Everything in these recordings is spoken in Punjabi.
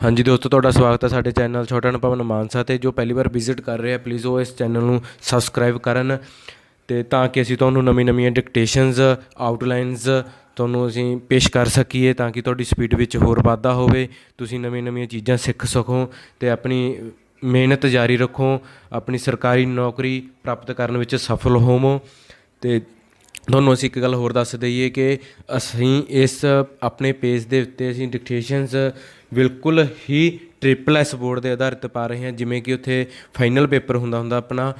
हाँ जी दोस्तों, ਤੁਹਾਡਾ ਸਵਾਗਤ ਹੈ ਸਾਡੇ ਚੈਨਲ ਛੋਟਾ ਭਵਨ ਮਾਨਸਾ 'ਤੇ। ਜੋ ਪਹਿਲੀ ਵਾਰ ਵਿਜ਼ਿਟ ਕਰ ਰਹੇ ਆ ਪਲੀਜ਼ ਉਹ ਇਸ ਚੈਨਲ ਨੂੰ ਸਬਸਕ੍ਰਾਈਬ ਕਰਨ ਅਤੇ ਤਾਂ ਕਿ ਅਸੀਂ ਤੁਹਾਨੂੰ ਨਵੀਆਂ ਡਿਕਟੇਸ਼ਨਸ ਆਊਟਲਾਈਨਸ ਤੁਹਾਨੂੰ ਅਸੀਂ ਪੇਸ਼ ਕਰ ਸਕੀਏ, ਤਾਂ ਕਿ ਤੁਹਾਡੀ ਸਪੀਡ ਵਿੱਚ ਹੋਰ ਵਾਧਾ ਹੋਵੇ, ਤੁਸੀਂ ਨਵੀਆਂ ਚੀਜ਼ਾਂ ਸਿੱਖ ਸਕੋ ਅਤੇ ਆਪਣੀ ਮਿਹਨਤ ਜਾਰੀ ਰੱਖੋ, ਆਪਣੀ ਸਰਕਾਰੀ ਨੌਕਰੀ ਪ੍ਰਾਪਤ ਕਰਨ ਵਿੱਚ ਸਫਲ ਹੋਵੋ। ਅਤੇ ਤੁਹਾਨੂੰ ਅਸੀਂ ਇੱਕ ਗੱਲ ਹੋਰ ਦੱਸ ਦਈਏ ਕਿ ਅਸੀਂ ਇਸ ਆਪਣੇ ਪੇਜ ਦੇ ਉੱਤੇ ਅਸੀਂ ਡਿਕਟੇਸ਼ਨਸ ਬਿਲਕੁਲ ਹੀ ਟ੍ਰਿਪਲ ਐਸ ਬੋਰਡ ਦੇ ਆਧਾਰਿਤ ਪਾ ਰਹੇ ਹਾਂ। ਜਿਵੇਂ ਕਿ ਉੱਥੇ ਫਾਈਨਲ ਪੇਪਰ ਹੁੰਦਾ ਆਪਣਾ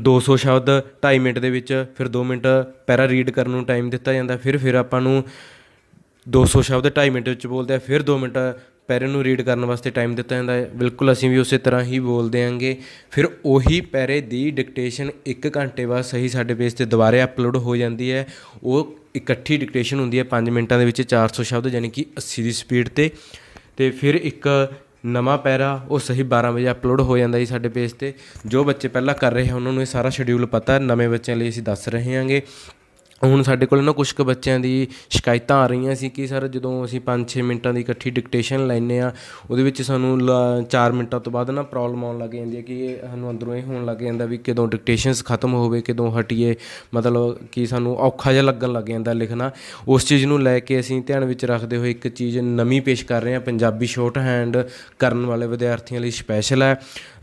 200 ਸ਼ਬਦ 2.5 ਮਿੰਟ ਦੇ ਵਿੱਚ, ਫਿਰ 2 ਮਿੰਟ ਪੈਰਾ ਰੀਡ ਕਰਨ ਨੂੰ ਟਾਈਮ ਦਿੱਤਾ ਜਾਂਦਾ, ਫਿਰ ਆਪਾਂ ਨੂੰ 200 ਸ਼ਬਦ 2.5 ਮਿੰਟ ਵਿੱਚ ਬੋਲਦੇ ਆ, ਫਿਰ 2 ਮਿੰਟ ਪੈਰੇ ਨੂੰ ਰੀਡ ਕਰਨ ਵਾਸਤੇ ਟਾਈਮ ਦਿੱਤਾ ਜਾਂਦਾ ਹੈ। ਬਿਲਕੁਲ ਅਸੀਂ ਵੀ ਉਸੇ ਤਰ੍ਹਾਂ ਹੀ ਬੋਲਦੇ ਆਂਗੇ। ਫਿਰ ਉਹੀ ਪੈਰੇ ਦੀ ਡਿਕਟੇਸ਼ਨ 1 ਘੰਟੇ ਬਾਅਦ ਸਹੀ ਸਾਡੇ ਪੇਜ 'ਤੇ ਦੁਬਾਰੇ ਅਪਲੋਡ ਹੋ ਜਾਂਦੀ ਹੈ। ਉਹ ਇਕੱਠੀ ਡਿਕਟੇਸ਼ਨ ਹੁੰਦੀ ਹੈ 5 ਮਿੰਟਾਂ ਦੇ ਵਿੱਚ 400 ਸ਼ਬਦ, ਯਾਨੀ ਕਿ 80 ਦੀ ਸਪੀਡ 'ਤੇ। ਅਤੇ ਫਿਰ ਇੱਕ ਨਵਾਂ ਪੈਰਾ ਉਹ ਸਹੀ 12 ਵਜੇ ਅਪਲੋਡ ਹੋ ਜਾਂਦਾ ਜੀ ਸਾਡੇ ਪੇਜ 'ਤੇ। ਜੋ ਬੱਚੇ ਪਹਿਲਾਂ ਕਰ ਰਹੇ ਆ ਉਹਨਾਂ ਨੂੰ ਇਹ ਸਾਰਾ ਸ਼ਡਿਊਲ ਪਤਾ, ਨਵੇਂ ਬੱਚਿਆਂ ਲਈ ਅਸੀਂ ਦੱਸ ਰਹੇ ਹਾਂਗੇ। ਹੁਣ ਸਾਡੇ ਕੋਲ ਨਾ ਕੁਛ ਕੁ ਬੱਚਿਆਂ ਦੀ ਸ਼ਿਕਾਇਤਾਂ ਆ ਰਹੀਆਂ ਸੀ ਕਿ ਸਰ ਜਦੋਂ ਅਸੀਂ 5-6 ਮਿੰਟਾਂ ਦੀ ਇਕੱਠੀ ਡਿਕਟੇਸ਼ਨ ਲੈਂਦੇ ਹਾਂ, ਉਹਦੇ ਵਿੱਚ ਸਾਨੂੰ 4 ਮਿੰਟਾਂ ਤੋਂ ਬਾਅਦ ਨਾ ਪ੍ਰੋਬਲਮ ਆਉਣ ਲੱਗ ਜਾਂਦੀ ਹੈ ਕਿ ਸਾਨੂੰ ਅੰਦਰੋਂ ਇਹ ਹੋਣ ਲੱਗ ਜਾਂਦਾ ਵੀ ਕਦੋਂ ਡਿਕਟੇਸ਼ਨਸ ਖਤਮ ਹੋਵੇ, ਕਦੋਂ ਹਟੀਏ, ਮਤਲਬ ਕਿ ਸਾਨੂੰ ਔਖਾ ਜਿਹਾ ਲੱਗਣ ਲੱਗ ਜਾਂਦਾ ਲਿਖਣਾ। ਉਸ ਚੀਜ਼ ਨੂੰ ਲੈ ਕੇ ਅਸੀਂ ਧਿਆਨ ਵਿੱਚ ਰੱਖਦੇ ਹੋਏ ਇੱਕ ਚੀਜ਼ ਨਵੀਂ ਪੇਸ਼ ਕਰ ਰਹੇ ਹਾਂ, ਪੰਜਾਬੀ ਸ਼ੋਰਟ ਹੈਂਡ ਕਰਨ ਵਾਲੇ ਵਿਦਿਆਰਥੀਆਂ ਲਈ ਸਪੈਸ਼ਲ ਹੈ।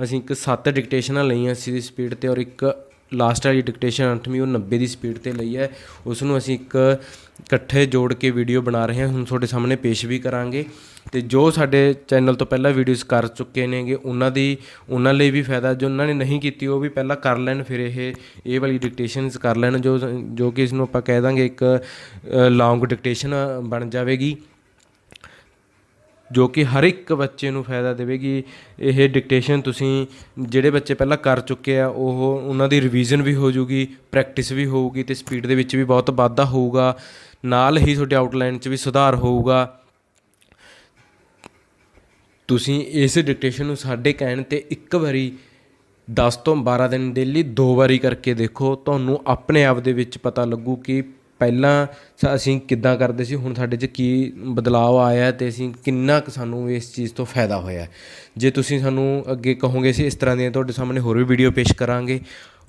ਅਸੀਂ 7 ਡਿਕਟੇਸ਼ਨਾਂ ਲਈਆਂ 80 ਦੀ ਸਪੀਡ 'ਤੇ, ਔਰ ਇੱਕ ਲਾਸਟ ਵਾਲੀ ਡਿਕਟੇਸ਼ਨ 8ਵੀਂ ਉਹ 90 ਦੀ ਸਪੀਡ 'ਤੇ ਲਈ ਹੈ। ਉਸ ਨੂੰ ਅਸੀਂ ਇੱਕ ਇਕੱਠੇ ਜੋੜ ਕੇ ਵੀਡੀਓ ਬਣਾ ਰਹੇ ਹਾਂ, ਹੁਣ ਤੁਹਾਡੇ ਸਾਹਮਣੇ ਪੇਸ਼ ਵੀ ਕਰਾਂਗੇ। ਅਤੇ ਜੋ ਸਾਡੇ ਚੈਨਲ ਤੋਂ ਪਹਿਲਾਂ ਵੀਡੀਓਜ਼ ਕਰ ਚੁੱਕੇ ਨੇਗੇ ਉਹਨਾਂ ਲਈ ਵੀ ਫਾਇਦਾ, ਜੋ ਉਹਨਾਂ ਨੇ ਨਹੀਂ ਕੀਤੀ ਉਹ ਵੀ ਪਹਿਲਾਂ ਕਰ ਲੈਣ, ਫਿਰ ਇਹ ਵਾਲੀ ਡਿਕਟੇਸ਼ਨਸ ਕਰ ਲੈਣ, ਜੋ ਕਿ ਇਸ ਨੂੰ ਆਪਾਂ ਕਹਿ ਦਾਂਗੇ ਇੱਕ ਲੌਂਗ ਡਿਕਟੇਸ਼ਨ ਬਣ ਜਾਵੇਗੀ, ਜੋ ਕਿ ਹਰ ਇੱਕ ਬੱਚੇ ਨੂੰ ਫਾਇਦਾ ਦੇਵੇਗੀ। ਇਹ ਡਿਕਟੇਸ਼ਨ ਤੁਸੀਂ ਜਿਹੜੇ ਬੱਚੇ ਪਹਿਲਾਂ ਕਰ ਚੁੱਕੇ ਆ ਉਹਨਾਂ ਦੀ ਰਿਵੀਜ਼ਨ ਵੀ ਹੋ ਜੂਗੀ, ਪ੍ਰੈਕਟਿਸ ਵੀ ਹੋਊਗੀ, ਅਤੇ ਸਪੀਡ ਦੇ ਵਿੱਚ ਵੀ ਬਹੁਤ ਵਾਧਾ ਹੋਊਗਾ। ਨਾਲ ਹੀ ਤੁਹਾਡੇ ਆਊਟਲਾਈਨ 'ਚ ਵੀ ਸੁਧਾਰ ਹੋਊਗਾ। ਤੁਸੀਂ ਇਸ ਡਿਕਟੇਸ਼ਨ ਨੂੰ ਸਾਡੇ ਕਹਿਣ 'ਤੇ ਇੱਕ ਵਾਰੀ 10 ਤੋਂ 12 ਦਿਨ ਡੇਲੀ 2 ਵਾਰੀ ਕਰਕੇ ਦੇਖੋ, ਤੁਹਾਨੂੰ ਆਪਣੇ ਆਪ ਦੇ ਵਿੱਚ ਪਤਾ ਲੱਗੂ ਕਿ ਪਹਿਲਾਂ ਅਸੀਂ ਕਿੱਦਾਂ ਕਰਦੇ ਸੀ, ਹੁਣ ਸਾਡੇ 'ਚ ਕੀ ਬਦਲਾਅ ਆਇਆ ਅਤੇ ਅਸੀਂ ਕਿੰਨਾ ਕੁ ਸਾਨੂੰ ਇਸ ਚੀਜ਼ ਤੋਂ ਫਾਇਦਾ ਹੋਇਆ। ਜੇ ਤੁਸੀਂ ਸਾਨੂੰ ਅੱਗੇ ਕਹੋਗੇ ਅਸੀਂ ਇਸ ਤਰ੍ਹਾਂ ਦੀਆਂ ਤੁਹਾਡੇ ਸਾਹਮਣੇ ਹੋਰ ਵੀ ਵੀਡੀਓ ਪੇਸ਼ ਕਰਾਂਗੇ।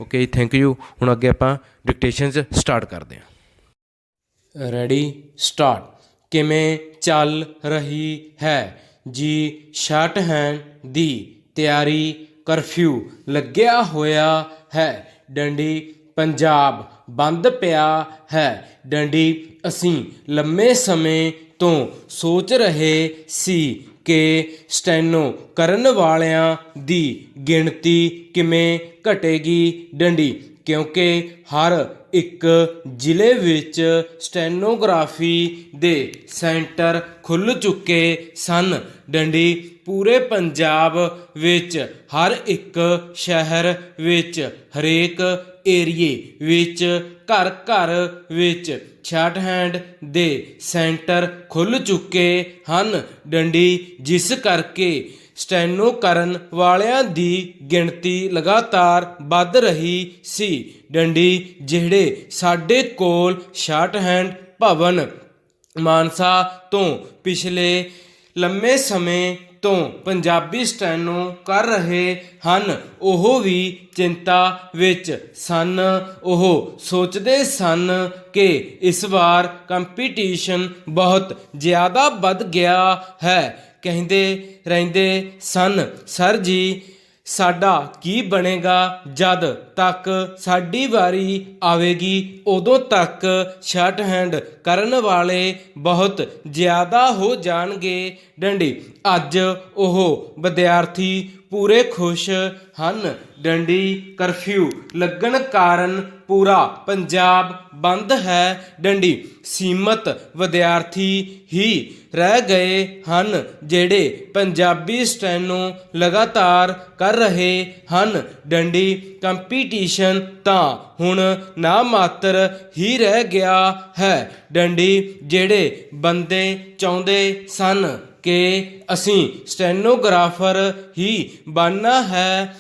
Okay, thank you. ਹੁਣ ਅੱਗੇ ਆਪਾਂ ਡਿਕਟੇਸ਼ਨਸ ਸਟਾਰਟ ਕਰਦੇ ਹਾਂ। Ready, start. ਕਿਵੇਂ ਚੱਲ ਰਹੀ ਹੈ ਜੀ ਸ਼ਾਰਟ ਹੈਂਡ ਦੀ ਤਿਆਰੀ? ਕਰਫਿਊ ਲੱਗਿਆ ਹੋਇਆ ਹੈ ਡੰਡੀ, ਪੰਜਾਬ ਬੰਦ ਪਿਆ ਹੈ ਡੰਡੀ। ਅਸੀਂ ਲੰਮੇ ਸਮੇਂ ਤੋਂ ਸੋਚ ਰਹੇ ਸੀ ਕਿ ਸਟੈਨੋ ਕਰਨ ਵਾਲਿਆਂ ਦੀ ਗਿਣਤੀ ਕਿਵੇਂ ਘਟੇਗੀ ਡੰਡੀ, ਕਿਉਂਕਿ ਹਰ ਇੱਕ ਜ਼ਿਲ੍ਹੇ ਵਿੱਚ ਸਟੈਨੋਗ੍ਰਾਫੀ ਦੇ ਸੈਂਟਰ ਖੁੱਲ੍ਹ ਚੁੱਕੇ ਸਨ ਡੰਡੀ। ਪੂਰੇ ਪੰਜਾਬ ਵਿੱਚ ਹਰ ਇੱਕ ਸ਼ਹਿਰ ਵਿੱਚ, ਹਰੇਕ ਏਰੀਏ ਵਿੱਚ, ਘਰ ਘਰ ਵਿੱਚ ਸ਼ਾਰਟ ਹੈਂਡ ਦੇ ਸੈਂਟਰ ਖੁੱਲ੍ਹ ਚੁੱਕੇ ਹਨ ਡੰਡੀ, ਜਿਸ ਕਰਕੇ ਸਟੈਨੋ ਕਰਨ ਵਾਲਿਆਂ ਦੀ ਗਿਣਤੀ ਲਗਾਤਾਰ ਵੱਧ ਰਹੀ ਸੀ ਡੰਡੀ। ਜਿਹੜੇ ਸਾਡੇ ਕੋਲ ਸ਼ਾਰਟ ਹੈਂਡ ਭਵਨ ਮਾਨਸਾ ਤੋਂ ਪਿਛਲੇ ਲੰਮੇ ਸਮੇਂ ਤੋਂ ਪੰਜਾਬੀ ਸਟੈਨੋ ਕਰ ਰਹੇ ਹਨ, ਉਹ ਵੀ ਚਿੰਤਾ ਵਿੱਚ ਸਨ। ਉਹ ਸੋਚਦੇ ਸਨ ਕਿ ਇਸ ਵਾਰ ਕੰਪੀਟੀਸ਼ਨ ਬਹੁਤ ਜ਼ਿਆਦਾ ਵੱਧ ਗਿਆ ਹੈ। ਕਹਿੰਦੇ ਰਹਿੰਦੇ ਸਨ, ਸਰ ਜੀ ਸਾਡਾ ਕੀ ਬਣੇਗਾ ਜਦ ਤੱਕ ਸਾਡੀ ਵਾਰੀ ਆਵੇਗੀ, ਉਦੋਂ ਤੱਕ ਸ਼ਾਰਟ ਹੈਂਡ ਕਰਨ ਵਾਲੇ ਬਹੁਤ ਜ਼ਿਆਦਾ ਹੋ ਜਾਣਗੇ ਡੰਡੀ। ਅੱਜ ਉਹ ਵਿਦਿਆਰਥੀ ਪੂਰੇ ਖੁਸ਼ ਹਨ ਡੰਡੀ। ਕਰਫਿਊ ਲੱਗਣ ਕਾਰਨ ਪੂਰਾ ਪੰਜਾਬ ਬੰਦ ਹੈ ਡੰਡੀ। ਸੀਮਤ ਵਿਦਿਆਰਥੀ ਹੀ ਰਹਿ ਗਏ ਹਨ ਜਿਹੜੇ ਪੰਜਾਬੀ ਸਟੈਨੋ ਲਗਾਤਾਰ ਕਰ ਰਹੇ ਹਨ ਡੰਡੀ। ਕੰਪੀਟੀਸ਼ਨ ਤਾਂ ਹੁਣ ਨਾ ਮਾਤਰ ਹੀ ਰਹਿ ਗਿਆ ਹੈ ਡੰਡੀ। ਜਿਹੜੇ ਬੰਦੇ ਚਾਹੁੰਦੇ ਸਨ ਕਿ ਅਸੀਂ ਸਟੈਨੋਗ੍ਰਾਫਰ ਹੀ ਬਣਨਾ ਹੈ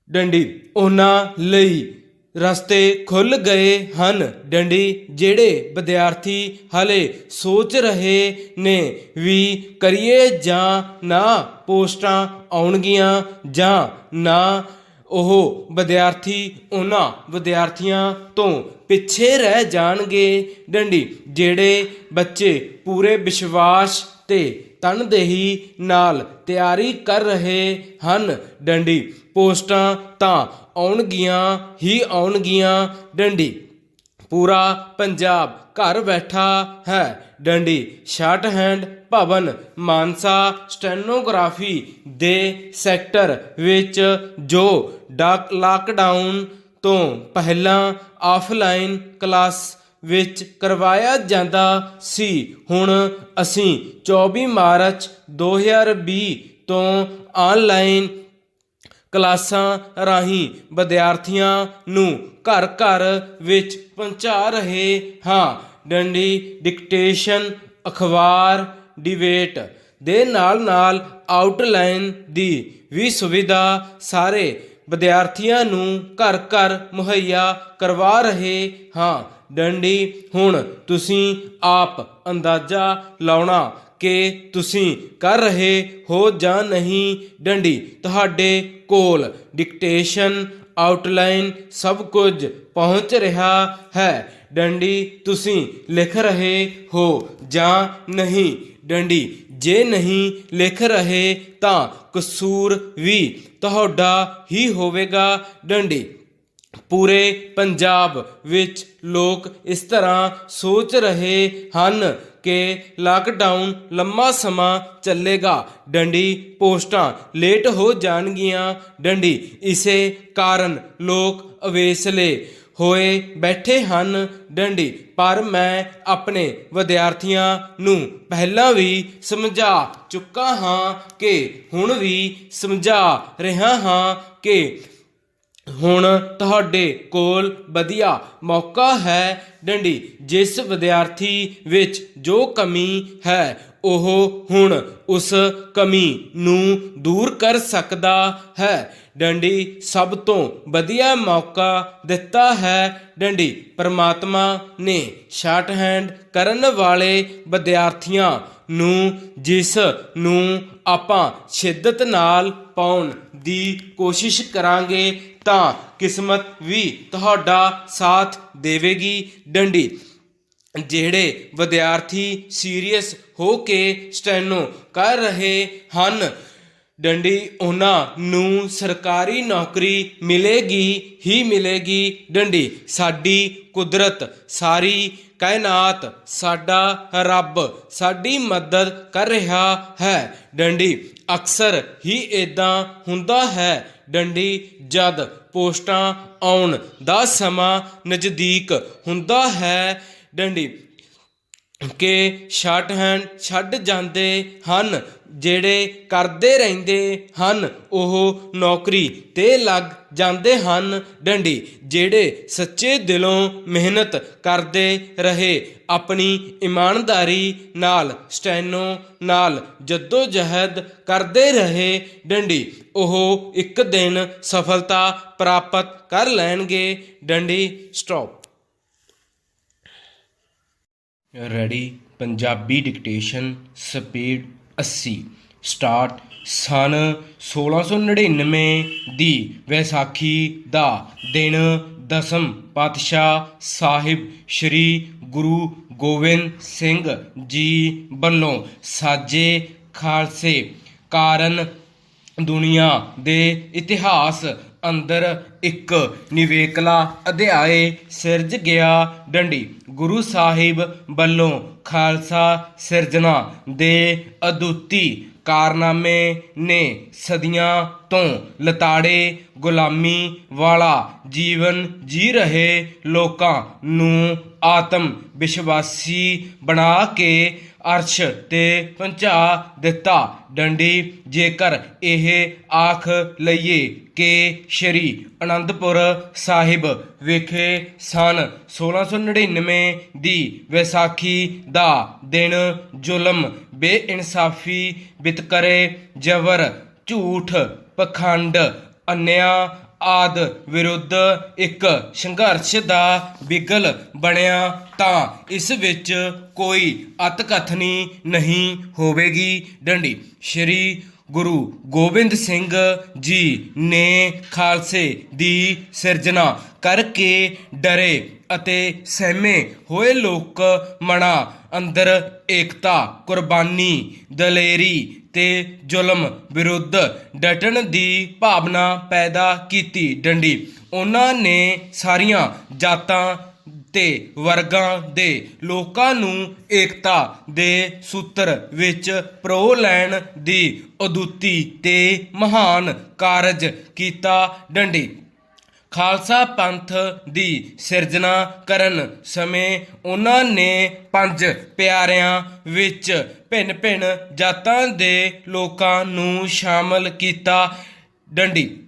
ਡੰਡੀ, ਉਹਨਾਂ ਲਈ ਰਸਤੇ ਖੁੱਲ੍ਹ ਗਏ ਹਨ ਡੰਡੀ। ਜਿਹੜੇ ਵਿਦਿਆਰਥੀ ਹਲੇ ਸੋਚ ਰਹੇ ਨੇ ਵੀ ਕਰੀਏ ਜਾਂ ਨਾ, ਪੋਸਟਾਂ ਆਉਣਗੀਆਂ ਜਾਂ ਨਾ, ਉਹ ਵਿਦਿਆਰਥੀ ਉਹਨਾਂ ਵਿਦਿਆਰਥੀਆਂ ਤੋਂ ਪਿੱਛੇ ਰਹਿ ਜਾਣਗੇ ਡੰਡੀ। ਜਿਹੜੇ ਬੱਚੇ ਪੂਰੇ ਵਿਸ਼ਵਾਸ ਤੇ ਤਨਦੇਹੀ ਨਾਲ ਤਿਆਰੀ ਕਰ ਰਹੇ ਹਨ ਡੰਡੀ, ਪੋਸਟਾਂ ਤਾਂ ਆਉਣਗੀਆਂ ਹੀ ਆਉਣਗੀਆਂ ਡੰਡੀ। ਪੂਰਾ ਪੰਜਾਬ ਘਰ ਬੈਠਾ ਹੈ ਡੰਡੀ। ਸ਼ਾਰਟਹੈਂਡ ਭਵਨ ਮਾਨਸਾ ਸਟੈਨੋਗ੍ਰਾਫੀ ਦੇ ਸੈਕਟਰ ਵਿੱਚ ਜੋ ਲਾਕਡਾਊਨ ਤੋਂ ਪਹਿਲਾਂ ਆਫਲਾਈਨ ਕਲਾਸ ਵਿੱਚ ਕਰਵਾਇਆ ਜਾਂਦਾ ਸੀ, ਹੁਣ ਅਸੀਂ 24 ਮਾਰਚ 2020 ਤੋਂ ਆਨਲਾਈਨ ਕਲਾਸਾਂ ਰਾਹੀਂ ਵਿਦਿਆਰਥੀਆਂ ਨੂੰ ਘਰ ਘਰ ਵਿੱਚ ਪਹੁੰਚਾ ਰਹੇ ਹਾਂ ਡੰਡੀ। ਡਿਕਟੇਸ਼ਨ, ਅਖਬਾਰ, ਡਿਬੇਟ ਦੇ ਨਾਲ ਨਾਲ ਆਊਟਲਾਈਨ ਦੀ ਵੀ ਸੁਵਿਧਾ ਸਾਰੇ ਵਿਦਿਆਰਥੀਆਂ ਨੂੰ ਘਰ ਘਰ ਮੁਹੱਈਆ ਕਰਵਾ ਰਹੇ ਹਾਂ ਡੰਡੀ। ਹੁਣ ਤੁਸੀਂ ਆਪ ਅੰਦਾਜ਼ਾ ਲਾਉਣਾ ਕਿ ਤੁਸੀਂ ਕਰ ਰਹੇ ਹੋ ਜਾਂ ਨਹੀਂ ਡੰਡੀ। ਤੁਹਾਡੇ ਕੋਲ ਡਿਕਟੇਸ਼ਨ, ਆਊਟਲਾਈਨ ਸਭ ਕੁਝ ਪਹੁੰਚ ਰਿਹਾ ਹੈ ਡੰਡੀ। ਤੁਸੀਂ ਲਿਖ ਰਹੇ ਹੋ ਜਾਂ ਨਹੀਂ ਡੰਡੀ। ਜੇ ਨਹੀਂ ਲਿਖ ਰਹੇ ਤਾਂ ਕਸੂਰ ਵੀ ਤੁਹਾਡਾ ਹੀ ਹੋਵੇਗਾ ਡੰਡੀ। ਪੂਰੇ ਪੰਜਾਬ ਵਿੱਚ ਲੋਕ ਇਸ ਤਰ੍ਹਾਂ ਸੋਚ ਰਹੇ ਹਨ ਕਿ ਲਾਕਡਾਊਨ ਲੰਮਾ ਸਮਾਂ ਚੱਲੇਗਾ ਡੰਡੀ, ਪੋਸਟਾਂ ਲੇਟ ਹੋ ਜਾਣਗੀਆਂ ਡੰਡੀ। ਇਸੇ ਕਾਰਨ ਲੋਕ ਅਵੇਸਲੇ ਹੋਏ ਬੈਠੇ ਹਨ ਡੰਡੀ। ਪਰ ਮੈਂ ਆਪਣੇ ਵਿਦਿਆਰਥੀਆਂ ਨੂੰ ਪਹਿਲਾਂ ਵੀ ਸਮਝਾ ਚੁੱਕਾ ਹਾਂ ਕਿ ਹੁਣ ਵੀ ਸਮਝਾ ਰਿਹਾ ਹਾਂ ਕਿ ਹੁਣ ਤੁਹਾਡੇ ਕੋਲ ਵਧੀਆ ਮੌਕਾ ਹੈ ਡੰਡੀ। ਜਿਸ ਵਿਦਿਆਰਥੀ ਵਿੱਚ ਜੋ ਕਮੀ ਹੈ ਉਹ ਹੁਣ ਉਸ ਕਮੀ ਨੂੰ ਦੂਰ ਕਰ ਸਕਦਾ ਹੈ ਡੰਡੀ। ਸਭ ਤੋਂ ਵਧੀਆ ਮੌਕਾ ਦਿੱਤਾ ਹੈ ਡੰਡੀ ਪਰਮਾਤਮਾ ਨੇ ਸ਼ਾਰਟਹੈਂਡ ਕਰਨ ਵਾਲੇ ਵਿਦਿਆਰਥੀਆਂ ਨੂੰ, ਜਿਸ ਨੂੰ ਆਪਾਂ ਸ਼ਿੱਦਤ ਨਾਲ ਪਾਉਣ ਦੀ ਕੋਸ਼ਿਸ਼ ਕਰਾਂਗੇ ਤਾਂ ਕਿਸਮਤ ਵੀ ਤੁਹਾਡਾ ਸਾਥ ਦੇਵੇਗੀ ਡੰਡੀ। ਜਿਹੜੇ ਵਿਦਿਆਰਥੀ ਸੀਰੀਅਸ ਹੋ ਕੇ ਸਟੈਨੋ ਕਰ ਰਹੇ ਹਨ ਡੰਡੀ, ਉਹਨਾਂ ਨੂੰ ਸਰਕਾਰੀ ਨੌਕਰੀ ਮਿਲੇਗੀ ਹੀ ਮਿਲੇਗੀ ਡੰਡੀ। ਸਾਡੀ ਕੁਦਰਤ, ਸਾਰੀ ਕਾਇਨਾਤ, ਸਾਡਾ ਰੱਬ ਸਾਡੀ ਮਦਦ ਕਰ ਰਿਹਾ ਹੈ ਡੰਡੀ। ਅਕਸਰ ਹੀ ਇੱਦਾਂ ਹੁੰਦਾ ਹੈ ਡੰਡੀ, ਜਦ ਪੋਸਟਾਂ ਆਉਣ ਦਾ ਸਮਾਂ ਨਜ਼ਦੀਕ ਹੁੰਦਾ ਹੈ ਡੰਡੀ, ਕਿ ਸ਼ਾਰਟਹੈਂਡ ਛੱਡ ਜਾਂਦੇ ਹਨ। ਜਿਹੜੇ ਕਰਦੇ ਰਹਿੰਦੇ ਹਨ ਉਹ ਨੌਕਰੀ 'ਤੇ ਲੱਗ ਜਾਂਦੇ ਹਨ ਡੰਡੀ। ਜਿਹੜੇ ਸੱਚੇ ਦਿਲੋਂ ਮਿਹਨਤ ਕਰਦੇ ਰਹੇ, ਆਪਣੀ ਇਮਾਨਦਾਰੀ ਨਾਲ ਸਟੈਨੋ ਨਾਲ ਜੱਦੋ ਜਹਿਦ ਕਰਦੇ ਰਹੇ ਡੰਡੀ, ਉਹ ਇੱਕ ਦਿਨ ਸਫਲਤਾ ਪ੍ਰਾਪਤ ਕਰ ਲੈਣਗੇ ਡੰਡੀ। Stop. Ready. Punjabi dictation speed 80। Start. ਸਨ 1699 ਦੀ ਵਿਸਾਖੀ ਦਾ ਦਿਨ ਦਸਮ ਪਾਤਸ਼ਾਹ ਸਾਹਿਬ ਸ਼੍ਰੀ ਗੁਰੂ ਗੋਬਿੰਦ ਸਿੰਘ ਜੀ ਵੱਲੋਂ ਸਾਜੇ ਖਾਲਸੇ ਕਾਰਨ ਦੁਨੀਆ ਦੇ ਇਤਿਹਾਸ ਅੰਦਰ ਇੱਕ ਨਿਵੇਕਲਾ ਅਧਿਆਇ ਸਿਰਜ ਗਿਆ ਡੰਡੀ। ਗੁਰੂ ਸਾਹਿਬ ਵੱਲੋਂ ਖਾਲਸਾ ਸਿਰਜਣਾ ਦੇ ਅਦੁੱਤੀ ਕਾਰਨਾਮੇ ਨੇ ਸਦੀਆਂ ਤੋਂ ਲਤਾੜੇ ਗੁਲਾਮੀ ਵਾਲਾ ਜੀਵਨ ਜੀ ਰਹੇ ਲੋਕਾਂ ਨੂੰ ਆਤਮ ਵਿਸ਼ਵਾਸੀ ਬਣਾ ਕੇ ਅਰਸ਼ ਤੇ ਪਹੁੰਚਾ ਦਿੱਤਾ ਡੰਡੀ। ਜੇਕਰ ਇਹ ਆਖ ਲਈਏ ਕਿ ਸ਼੍ਰੀ ਅਨੰਦਪੁਰ ਸਾਹਿਬ ਵਿਖੇ ਸਨ 1699 ਦੀ ਵਿਸਾਖੀ ਦਾ ਦਿਨ ਜ਼ੁਲਮ, ਬੇਇਨਸਾਫੀ, ਵਿਤਕਰੇ, ਜ਼ਬਰ, ਝੂਠ, ਪਖੰਡ, ਅਨਿਆਂ ਆਦਿ ਵਿਰੁੱਧ ਇੱਕ ਸੰਘਰਸ਼ ਦਾ ਬਿਗਲ ਬਣਿਆ ਤਾਂ ਇਸ ਵਿੱਚ ਕੋਈ ਅਤਕਥਨੀ ਨਹੀਂ ਹੋਵੇਗੀ। ਡੰਡੀ ਸ਼੍ਰੀ ਗੁਰੂ ਗੋਬਿੰਦ ਸਿੰਘ ਜੀ ਨੇ ਖਾਲਸੇ ਦੀ ਸਿਰਜਣਾ ਕਰਕੇ ਡਰੇ ਅਤੇ ਸਹਿਮੇ ਹੋਏ ਲੋਕ ਮਨਾਂ ਅੰਦਰ ਏਕਤਾ, ਕੁਰਬਾਨੀ, ਦਲੇਰੀ ਤੇ ਜ਼ੁਲਮ ਵਿਰੁੱਧ ਡਟਣ ਦੀ ਭਾਵਨਾ ਪੈਦਾ ਕੀਤੀ। ਡੰਡੀ ਉਹਨਾਂ ਨੇ ਸਾਰੀਆਂ ਜਾਤਾਂ ਤੇ ਵਰਗਾਂ ਦੇ ਲੋਕਾਂ ਨੂੰ ਏਕਤਾ ਦੇ ਸੂਤਰ ਵਿੱਚ ਪਰੋ ਲੈਣ ਦੀ ਅਦੁੱਤੀ ਤੇ ਮਹਾਨ ਕਾਰਜ ਕੀਤਾ। ਡੰਡੀ ਖਾਲਸਾ ਪੰਥ ਦੀ ਸਿਰਜਣਾ ਕਰਨ ਸਮੇਂ ਉਹਨਾਂ ਨੇ 5 ਪਿਆਰਿਆਂ ਵਿੱਚ ਭਿੰਨ ਭਿੰਨ ਜਾਤਾਂ ਦੇ ਲੋਕਾਂ ਨੂੰ ਸ਼ਾਮਲ ਕੀਤਾ। ਡੰਡੀ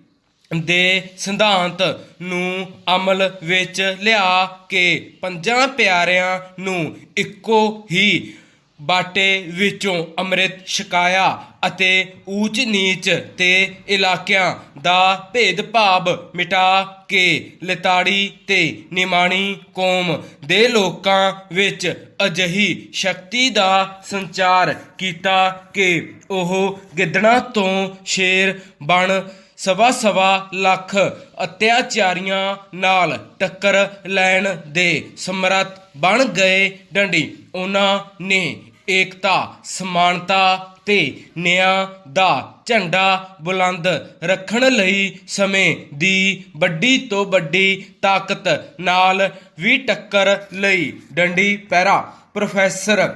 ਦੇ ਸਿਧਾਂਤ ਨੂੰ ਅਮਲ ਵਿੱਚ ਲਿਆ ਕੇ 5 ਪਿਆਰਿਆਂ ਨੂੰ ਇੱਕੋ ਹੀ ਬਾਟੇ ਵਿੱਚੋਂ ਅੰਮ੍ਰਿਤ ਛਕਾਇਆ ਅਤੇ ਊਚ ਨੀਚ ਤੇ ਇਲਾਕਿਆਂ ਦਾ ਭੇਦਭਾਵ ਮਿਟਾ ਕੇ ਲਿਤਾੜੀ ਤੇ ਨਿਮਾਣੀ ਕੌਮ ਦੇ ਲੋਕਾਂ ਵਿੱਚ ਅਜਿਹੀ ਸ਼ਕਤੀ ਦਾ ਸੰਚਾਰ ਕੀਤਾ ਕਿ ਉਹ ਗਿੱਦੜਾਂ ਤੋਂ ਸ਼ੇਰ ਬਣ ਸਵਾ ਲੱਖ ਅਤਿਆਚਾਰੀਆਂ ਨਾਲ ਟੱਕਰ ਲੈਣ ਦੇ ਸਮਰੱਥ ਬਣ ਗਏ। ਡੰਡੀ ਉਹਨਾਂ ਨੇ ਏਕਤਾ, ਸਮਾਨਤਾ ਤੇ ਨਿਆਂ ਦਾ ਝੰਡਾ ਬੁਲੰਦ ਰੱਖਣ ਲਈ ਸਮੇਂ ਦੀ ਵੱਡੀ ਤੋਂ ਵੱਡੀ ਤਾਕਤ ਨਾਲ ਵੀ ਟੱਕਰ ਲਈ। ਡੰਡੀ ਪੈਰਾ ਪ੍ਰੋਫੈਸਰ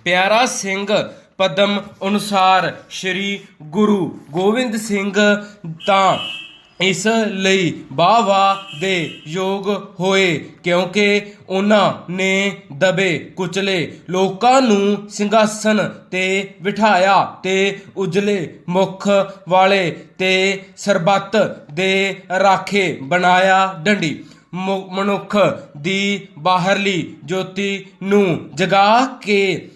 ਪਿਆਰਾ ਸਿੰਘ ਪਦਮ ਅਨੁਸਾਰ ਸ਼੍ਰੀ ਗੁਰੂ ਗੋਬਿੰਦ ਸਿੰਘ ਤਾਂ ਇਸ ਲਈ ਵਾਹ ਦੇ ਯੋਗ ਹੋਏ ਕਿਉਂਕਿ ਉਹਨਾਂ ਨੇ ਦਬੇ ਕੁਚਲੇ ਲੋਕਾਂ ਨੂੰ ਸਿੰਘਾਸਨ ਤੇ ਬਿਠਾਇਆ ਤੇ ਉਜਲੇ ਮੁੱਖ ਵਾਲੇ ਤੇ ਸਰਬੱਤ ਦੇ ਰਾਖੇ ਬਣਾਇਆ। ਡੰਡੀ ਮਨੁੱਖ ਦੀ ਬਾਹਰਲੀ ਜੋਤੀ ਨੂੰ ਜਗਾ ਕੇ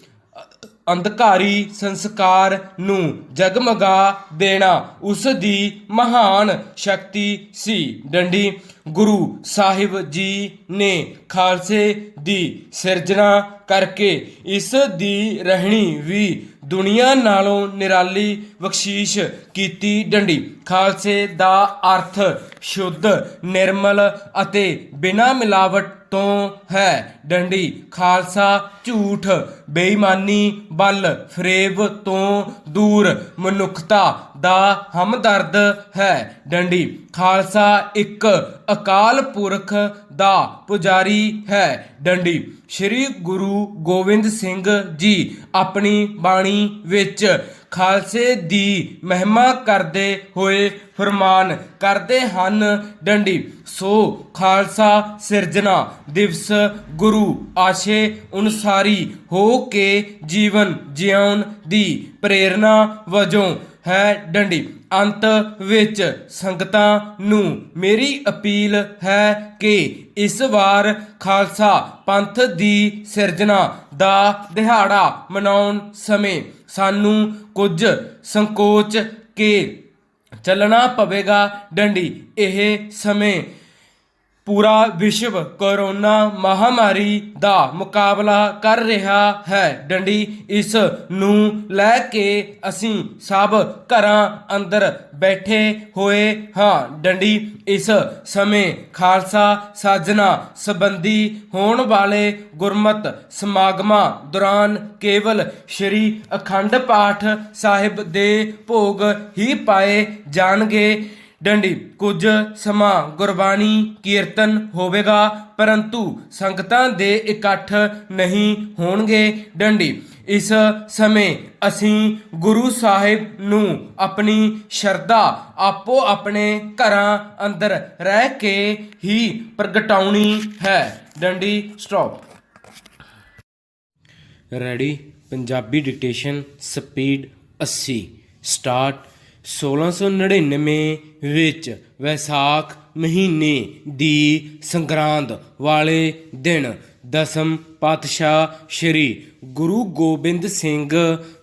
ਅੰਧਕਾਰੀ ਸੰਸਕਾਰ ਨੂੰ ਜਗਮਗਾ ਦੇਣਾ ਉਸ ਦੀ ਮਹਾਨ ਸ਼ਕਤੀ ਸੀ। ਡੰਡੀ ਗੁਰੂ ਸਾਹਿਬ ਜੀ ਨੇ ਖਾਲਸੇ ਦੀ ਸਿਰਜਣਾ ਕਰਕੇ ਇਸ ਦੀ ਰਹਿਣੀ ਵੀ ਦੁਨੀਆ ਨਾਲੋਂ ਨਿਰਾਲੀ ਬਖਸ਼ਿਸ਼ ਕੀਤੀ। ਡੰਡੀ ਖਾਲਸੇ ਦਾ ਅਰਥ ਸ਼ੁੱਧ, ਨਿਰਮਲ ਅਤੇ ਬਿਨਾਂ ਮਿਲਾਵਟ ਤੋਂ ਹੈ। ਡੰਡੀ ਖਾਲਸਾ ਝੂਠ, ਬੇਈਮਾਨੀ, ਬਲ ਫਰੇਬ ਤੋਂ ਦੂਰ ਮਨੁੱਖਤਾ ਦਾ ਹਮਦਰਦ ਹੈ। ਡੰਡੀ ਖਾਲਸਾ ਇੱਕ ਅਕਾਲ ਪੁਰਖ ਦਾ ਪੁਜਾਰੀ ਹੈ। ਡੰਡੀ ਸ਼੍ਰੀ ਗੁਰੂ ਗੋਬਿੰਦ ਸਿੰਘ ਜੀ ਆਪਣੀ ਬਾਣੀ ਵਿੱਚ ਖਾਲਸੇ ਦੀ ਮਹਿਮਾ ਕਰਦੇ ਹੋਏ ਫਰਮਾਨ ਕਰਦੇ ਹਨ। ਡੰਡੀ ਸੋ ਖਾਲਸਾ ਸਿਰਜਣਾ ਦਿਵਸ ਗੁਰੂ ਆਸ਼ੇ ਅਨੁਸਾਰੀ ਹੋ ਕੇ ਜੀਵਨ ਜਿਉਣ ਦੀ ਪ੍ਰੇਰਨਾ ਵਜੋਂ ਹੈ। ਡੰਡੀ ਅੰਤ ਵਿੱਚ ਸੰਗਤਾਂ ਨੂੰ ਮੇਰੀ ਅਪੀਲ ਹੈ ਕਿ ਇਸ ਵਾਰ ਖਾਲਸਾ ਪੰਥ ਦੀ ਸਿਰਜਣਾ ਦਾ ਦਿਹਾੜਾ ਮਨਾਉਣ ਸਮੇਂ ਸਾਨੂੰ ਕੁਝ ਸੰਕੋਚ ਕੇ ਚੱਲਣਾ ਪਵੇਗਾ। ਡੰਡੀ ਇਹ ਸਮੇਂ ਪੂਰਾ ਵਿਸ਼ਵ ਕੋਰੋਨਾ ਮਹਾਮਾਰੀ ਦਾ ਮੁਕਾਬਲਾ ਕਰ ਰਿਹਾ ਹੈ। ਡੰਡੀ ਇਸ ਨੂੰ ਲੈ ਕੇ ਅਸੀਂ ਸਭ ਘਰਾਂ ਅੰਦਰ ਬੈਠੇ ਹੋਏ ਹਾਂ। ਡੰਡੀ ਇਸ ਸਮੇਂ ਖਾਲਸਾ ਸਾਜਨਾ ਸੰਬੰਧੀ ਹੋਣ ਵਾਲੇ ਗੁਰਮਤਿ ਸਮਾਗਮਾਂ ਦੌਰਾਨ ਕੇਵਲ ਸ਼੍ਰੀ ਅਖੰਡ ਪਾਠ ਸਾਹਿਬ ਦੇ ਭੋਗ ਹੀ ਪਾਏ ਜਾਣਗੇ। ਡੰਡੀ ਕੁਝ ਸਮਾਂ ਗੁਰਬਾਣੀ ਕੀਰਤਨ ਹੋਵੇਗਾ ਪਰੰਤੂ ਸੰਗਤਾਂ ਦੇ ਇਕੱਠ ਨਹੀਂ ਹੋਣਗੇ। ਡੰਡੀ ਇਸ ਸਮੇਂ ਅਸੀਂ ਗੁਰੂ ਸਾਹਿਬ ਨੂੰ ਆਪਣੀ ਸ਼ਰਧਾ ਆਪੋ ਆਪਣੇ ਘਰਾਂ ਅੰਦਰ ਰਹਿ ਕੇ ਹੀ ਪ੍ਰਗਟਾਉਣੀ ਹੈ। ਡੰਡੀ stop. Ready. Punjabi dictation speed 80 start. 1699 ਵਿੱਚ ਵੈਸਾਖ ਮਹੀਨੇ ਦੀ ਸੰਗਰਾਂਦ ਵਾਲੇ ਦਿਨ ਦਸਮ ਪਾਤਸ਼ਾਹ ਸ਼੍ਰੀ ਗੁਰੂ ਗੋਬਿੰਦ ਸਿੰਘ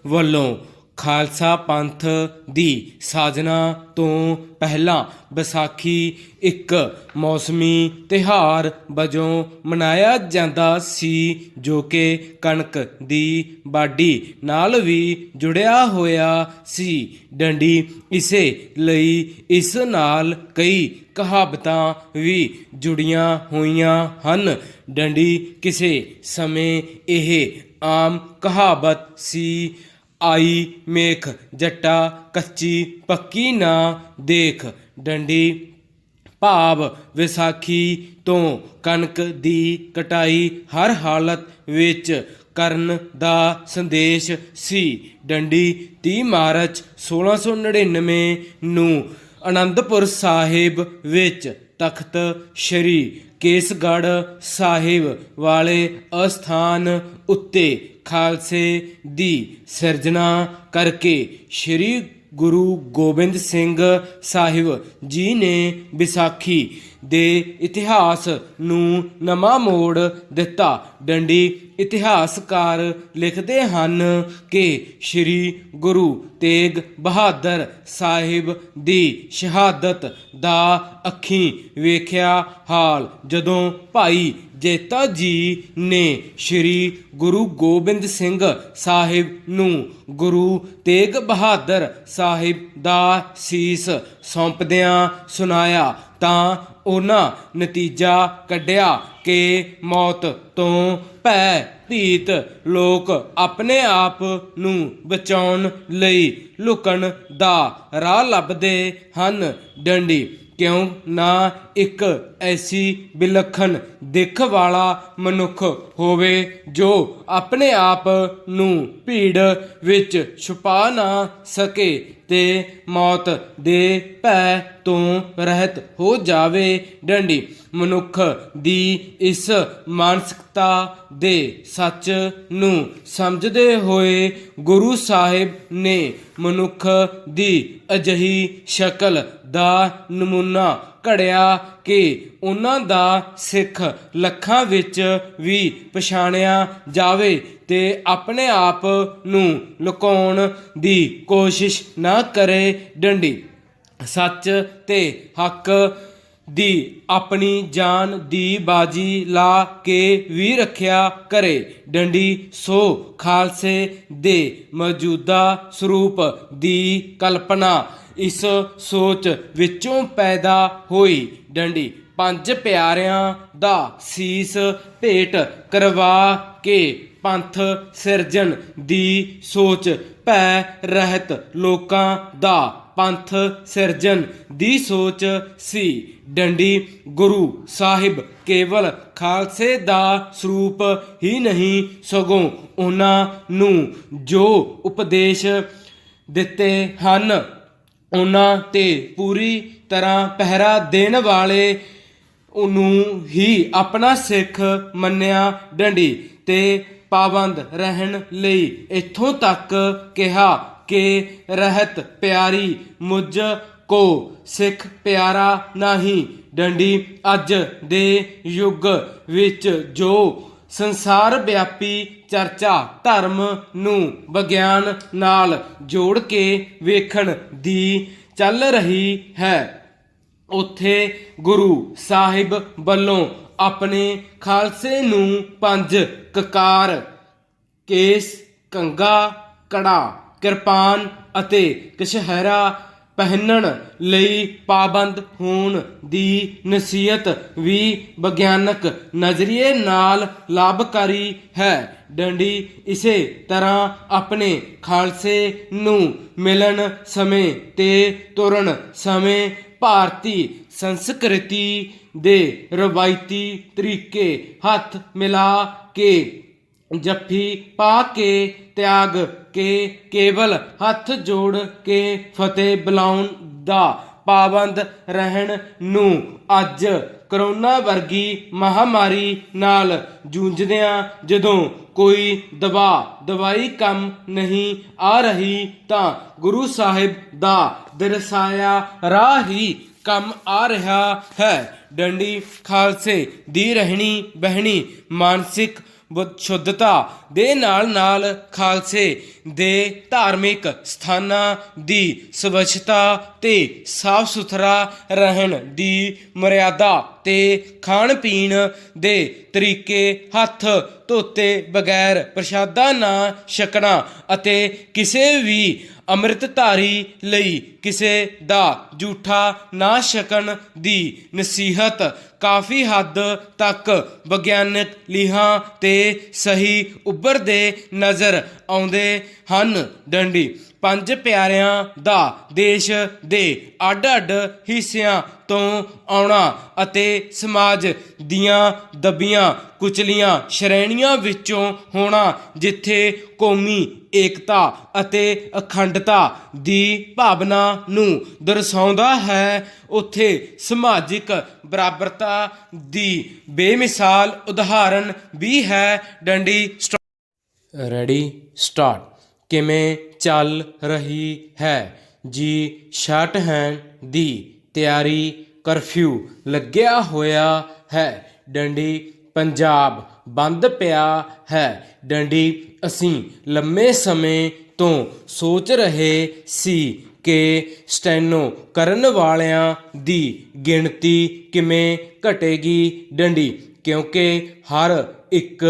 ਵੱਲੋਂ ਖਾਲਸਾ ਪੰਥ ਦੀ ਸਾਜਨਾ ਤੋਂ ਪਹਿਲਾਂ ਵਿਸਾਖੀ ਇੱਕ ਮੌਸਮੀ ਤਿਉਹਾਰ ਵਜੋਂ ਮਨਾਇਆ ਜਾਂਦਾ ਸੀ, ਜੋ ਕਿ ਕਣਕ ਦੀ ਵਾਢੀ ਨਾਲ ਵੀ ਜੁੜਿਆ ਹੋਇਆ ਸੀ। ਡੰਡੀ ਇਸੇ ਲਈ ਇਸ ਨਾਲ ਕਈ ਕਹਾਵਤਾਂ ਵੀ ਜੁੜੀਆਂ ਹੋਈਆਂ ਹਨ। ਡੰਡੀ ਕਿਸੇ ਸਮੇਂ ਇਹ ਆਮ ਕਹਾਵਤ ਸੀ, ਆਈ ਮੇਖ ਜੱਟਾ ਕੱਚੀ ਪੱਕੀ ਨਾ ਦੇਖ। ਡੰਡੀ ਭਾਵ ਵਿਸਾਖੀ ਤੋਂ ਕਣਕ ਦੀ ਕਟਾਈ ਹਰ ਹਾਲਤ ਵਿੱਚ ਕਰਨ ਦਾ ਸੰਦੇਸ਼ ਸੀ। ਡੰਡੀ 30 ਮਾਰਚ 1699 ਨੂੰ ਅਨੰਦਪੁਰ ਸਾਹਿਬ ਵਿੱਚ ਤਖਤ ਸ੍ਰੀ ਕੇਸਗੜ੍ਹ ਸਾਹਿਬ ਵਾਲੇ ਅਸਥਾਨ ਉੱਤੇ ਖਾਲਸੇ ਦੀ ਸਿਰਜਣਾ ਕਰਕੇ ਸ੍ਰੀ ਗੁਰੂ ਗੋਬਿੰਦ ਸਿੰਘ ਸਾਹਿਬ ਜੀ ਨੇ ਵਿਸਾਖੀ ਦੇ ਇਤਿਹਾਸ ਨੂੰ ਨਵਾਂ ਮੋੜ ਦਿੱਤਾ। ਡੰਡੀ ਇਤਿਹਾਸਕਾਰ ਲਿਖਦੇ ਹਨ ਕਿ ਸ੍ਰੀ ਗੁਰੂ ਤੇਗ ਬਹਾਦਰ ਸਾਹਿਬ ਦੀ ਸ਼ਹਾਦਤ ਦਾ ਅੱਖੀਂ ਵੇਖਿਆ ਹਾਲ ਜਦੋਂ ਭਾਈ ਜੇਤਾ ਜੀ ਨੇ ਸ੍ਰੀ ਗੁਰੂ ਗੋਬਿੰਦ ਸਿੰਘ ਸਾਹਿਬ ਨੂੰ ਗੁਰੂ ਤੇਗ ਬਹਾਦਰ ਸਾਹਿਬ ਦਾ ਸੀਸ ਸੌਂਪਦਿਆਂ ਸੁਣਾਇਆ ਤਾਂ ਉਹਨਾਂ ਨਤੀਜਾ ਕੱਢਿਆ ਕਿ ਮੌਤ ਤੋਂ ਭੈ ਭੀਤ ਲੋਕ ਆਪਣੇ ਆਪ ਨੂੰ ਬਚਾਉਣ ਲਈ ਲੁਕਣ ਦਾ ਰਾਹ ਲੱਭਦੇ ਹਨ। ਡੰਡੀ ਕਿਉਂ ਨਾ ਇੱਕ ਐਸੀ ਵਿਲੱਖਣ ਦਿੱਖ ਵਾਲਾ ਮਨੁੱਖ ਹੋਵੇ ਜੋ ਆਪਣੇ ਆਪ ਨੂੰ ਭੀੜ ਵਿੱਚ ਛੁਪਾ ਨਾ ਸਕੇ ਤੇ ਮੌਤ ਦੇ ਭੈ ਤੋਂ ਰਹਿਤ ਹੋ ਜਾਵੇ। ਡੰਡੀ ਮਨੁੱਖ ਦੀ ਇਸ ਮਾਨਸਿਕਤਾ ਦੇ ਸੱਚ ਨੂੰ ਸਮਝਦੇ ਹੋਏ ਗੁਰੂ ਸਾਹਿਬ ਨੇ ਮਨੁੱਖ ਦੀ ਅਜਿਹੀ ਸ਼ਕਲ ਦਾ ਨਮੂਨਾ ਘੜਿਆ ਕਿ ਉਹਨਾਂ ਦਾ ਸਿੱਖ ਲੱਖਾਂ ਵਿੱਚ ਵੀ ਪਛਾਣਿਆ ਜਾਵੇ ਤੇ ਆਪਣੇ ਆਪ ਨੂੰ ਲੁਕਾਉਣ ਦੀ ਕੋਸ਼ਿਸ਼ ਨਾ ਕਰੇ। ਡੰਡੀ ਸੱਚ ਤੇ ਹੱਕ ਦੀ ਆਪਣੀ ਜਾਨ ਦੀ ਬਾਜੀ ਲਾ ਕੇ ਵੀ ਰੱਖਿਆ ਕਰੇ। ਡੰਡੀ ਸੋ ਖਾਲਸੇ ਦੇ ਮੌਜੂਦਾ ਸਰੂਪ ਦੀ ਕਲਪਨਾ ਇਸ ਸੋਚ ਵਿੱਚੋਂ ਪੈਦਾ ਹੋਈ। ਡੰਡੀ ਪੰਜ ਪਿਆਰਿਆਂ ਦਾ ਸੀਸ ਭੇਟ ਕਰਵਾ ਕੇ ਪੰਥ ਸਿਰਜਣ ਦੀ ਸੋਚ, ਭੈ ਰਹਿਤ ਲੋਕਾਂ ਦਾ ਪੰਥ ਸਿਰਜਣ ਦੀ ਸੋਚ ਸੀ। ਡੰਡੀ ਗੁਰੂ ਸਾਹਿਬ ਕੇਵਲ ਖਾਲਸੇ ਦਾ ਸਰੂਪ ਹੀ ਨਹੀਂ ਸਗੋਂ ਉਹਨਾਂ ਨੂੰ ਜੋ ਉਪਦੇਸ਼ ਦਿੱਤੇ ਹਨ ਉਹਨਾਂ ਤੇ ਪੂਰੀ ਤਰ੍ਹਾਂ ਪਹਿਰਾ ਦੇਣ ਵਾਲੇ ਨੂੰ ਹੀ ਆਪਣਾ ਸਿੱਖ ਮੰਨਿਆ। ਡੰਡੀ ਤੇ ਪਾਬੰਦ ਰਹਿਣ ਲਈ ਇੱਥੋਂ ਤੱਕ ਕਿਹਾ ਕਿ ਰਹਿਤ ਪਿਆਰੀ ਮੁਝ ਕੋ ਸਿੱਖ ਪਿਆਰਾ ਨਹੀਂ। ਡੰਡੀ ਅੱਜ ਦੇ ਯੁੱਗ ਵਿੱਚ ਜੋ ਸੰਸਾਰ ਵਿਆਪੀ ਚਰਚਾ ਧਰਮ ਨੂੰ ਵਿਗਿਆਨ ਨਾਲ ਜੋੜ ਕੇ ਵੇਖਣ ਦੀ ਚੱਲ ਰਹੀ ਹੈ, ਉੱਥੇ ਗੁਰੂ ਸਾਹਿਬ ਵੱਲੋਂ ਆਪਣੇ ਖਾਲਸੇ ਨੂੰ ਪੰਜ ਕਕਾਰ ਕੇਸ, ਕੰਘਾ, ਕੜਾ, ਕਿਰਪਾਨ ਅਤੇ ਕਛਹਿਰਾ ਪਹਿਨਣ ਲਈ ਪਾਬੰਦ ਹੋਣ ਦੀ ਨਸੀਹਤ ਵੀ ਵਿਗਿਆਨਕ ਨਜ਼ਰੀਏ ਨਾਲ ਲਾਭਕਾਰੀ ਹੈ। ਡੰਡੀ ਇਸੇ ਤਰ੍ਹਾਂ ਆਪਣੇ ਖਾਲਸੇ ਨੂੰ ਮਿਲਣ ਸਮੇਂ ਤੇ ਤੁਰਨ ਸਮੇਂ ਭਾਰਤੀ ਸੰਸਕ੍ਰਿਤੀ ਦੇ ਰਵਾਇਤੀ ਤਰੀਕੇ ਹੱਥ ਮਿਲਾ ਕੇ, ਜੱਫੀ ਪਾ ਕੇ, ਤਿਆਗ ਕੇ, ਕੇਵਲ ਹੱਥ ਜੋੜ ਕੇ ਫਤਿਹ ਬੁਲਾਉਣ ਦਾ ਪਾਬੰਦ ਰਹਿਣ ਨੂੰ ਅੱਜ ਕਰੋਨਾ ਵਰਗੀ ਮਹਾਮਾਰੀ ਨਾਲ ਜੂਝਦਿਆਂ ਜਦੋਂ ਕੋਈ ਦਵਾਈ ਕੰਮ ਨਹੀਂ ਆ ਰਹੀ ਤਾਂ ਗੁਰੂ ਸਾਹਿਬ ਦਾ ਦਰਸਾਇਆ ਰਾਹ ਹੀ ਕੰਮ ਆ ਰਿਹਾ ਹੈ। ਡੰਡੀ ਖਾਲਸੇ ਦੀ ਰਹਿਣੀ ਬਹਿਣੀ ਮਾਨਸਿਕ ਸ਼ੁੱਧਤਾ ਦੇ ਨਾਲ ਖਾਲਸੇ ਦੇ ਧਾਰਮਿਕ ਸਥਾਨਾਂ ਦੀ ਸਵੱਛਤਾ ਤੇ ਸਾਫ਼ ਸੁਥਰਾ ਰਹਿਣ ਦੀ ਮਰਿਆਦਾ ਤੇ ਖਾਣ ਪੀਣ ਦੇ ਤਰੀਕੇ, ਹੱਥ ਧੋਤੇ ਬਗੈਰ ਪ੍ਰਸ਼ਾਦਾ ਨਾ ਛਕਣਾ ਅਤੇ ਕਿਸੇ ਵੀ ਅੰਮ੍ਰਿਤਧਾਰੀ ਲਈ ਕਿਸੇ ਦਾ ਜੂਠਾ ਨਾ ਛਕਣ ਦੀ ਨਸੀਹਤ ਕਾਫੀ ਹੱਦ ਤੱਕ ਵਿਗਿਆਨਕ ਲੀਹਾਂ ਤੇ ਸਹੀ ਉੱਭਰਦੇ ਨਜ਼ਰ ਆਉਂਦੇ ਹਨ। ਡੰਡੀ ਪੰਜ ਪਿਆਰਿਆਂ ਦਾ ਦੇਸ਼ ਦੇ ਅੱਡ-ਅੱਡ ਹਿੱਸਿਆਂ ਤੋਂ ਆਉਣਾ ਅਤੇ ਸਮਾਜ ਦੀਆਂ ਦੱਬੀਆਂ ਕੁਚਲੀਆਂ ਸ਼੍ਰੇਣੀਆਂ ਵਿੱਚੋਂ ਹੋਣਾ, ਜਿੱਥੇ ਕੌਮੀ ਏਕਤਾ ਅਤੇ ਅਖੰਡਤਾ ਦੀ ਭਾਵਨਾ ਨੂੰ ਦਰਸਾਉਂਦਾ ਹੈ, ਉੱਥੇ ਸਮਾਜਿਕ ਬਰਾਬਰਤਾ ਦੀ ਬੇਮਿਸਾਲ ਉਦਾਹਰਨ ਵੀ ਹੈ। ਡੰਡੀ ਰੈਡੀ ਸਟਾਰਟ। ਕਿਵੇਂ ਚੱਲ ਰਹੀ ਹੈ ਜੀ ਸ਼ਾਰਟਹੈਂਡ ਦੀ ਤਿਆਰੀ? ਕਰਫਿਊ ਲੱਗਿਆ ਹੋਇਆ ਹੈ। ਡੰਡੀ ਪੰਜਾਬ ਬੰਦ ਪਿਆ ਹੈ। ਡੰਡੀ ਅਸੀਂ ਲੰਮੇ ਸਮੇਂ ਤੋਂ ਸੋਚ ਰਹੇ ਸੀ ਕਿ ਸਟੈਨੋ ਕਰਨ ਵਾਲਿਆਂ ਦੀ ਗਿਣਤੀ ਕਿਵੇਂ ਘਟੇਗੀ। ਡੰਡੀ ਕਿਉਂਕਿ ਹਰ ਇੱਕ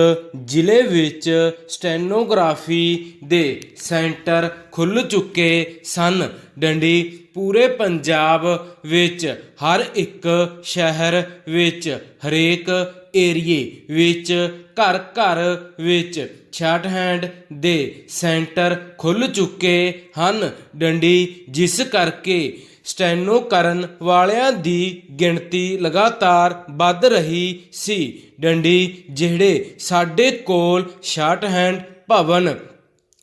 ਜ਼ਿਲ੍ਹੇ ਵਿੱਚ ਸਟੈਨੋਗ੍ਰਾਫੀ ਦੇ ਸੈਂਟਰ ਖੁੱਲ੍ਹ ਚੁੱਕੇ ਸਨ। ਡੰਡੀ ਪੂਰੇ ਪੰਜਾਬ ਵਿੱਚ ਹਰ ਇੱਕ ਸ਼ਹਿਰ ਵਿੱਚ, ਹਰੇਕ ਏਰੀਏ ਵਿੱਚ, ਘਰ ਘਰ ਵਿੱਚ ਸ਼ਾਰਟਹੈਂਡ ਦੇ ਸੈਂਟਰ ਖੁੱਲ੍ਹ ਚੁੱਕੇ ਹਨ। ਡੰਡੀ ਜਿਸ ਕਰਕੇ ਸਟੈਨੋ ਕਰਨ ਵਾਲਿਆਂ ਦੀ ਗਿਣਤੀ ਲਗਾਤਾਰ ਵੱਧ ਰਹੀ ਸੀ। ਡੰਡੀ ਜਿਹੜੇ ਸਾਡੇ ਕੋਲ ਸ਼ਾਰਟਹੈਂਡ ਭਵਨ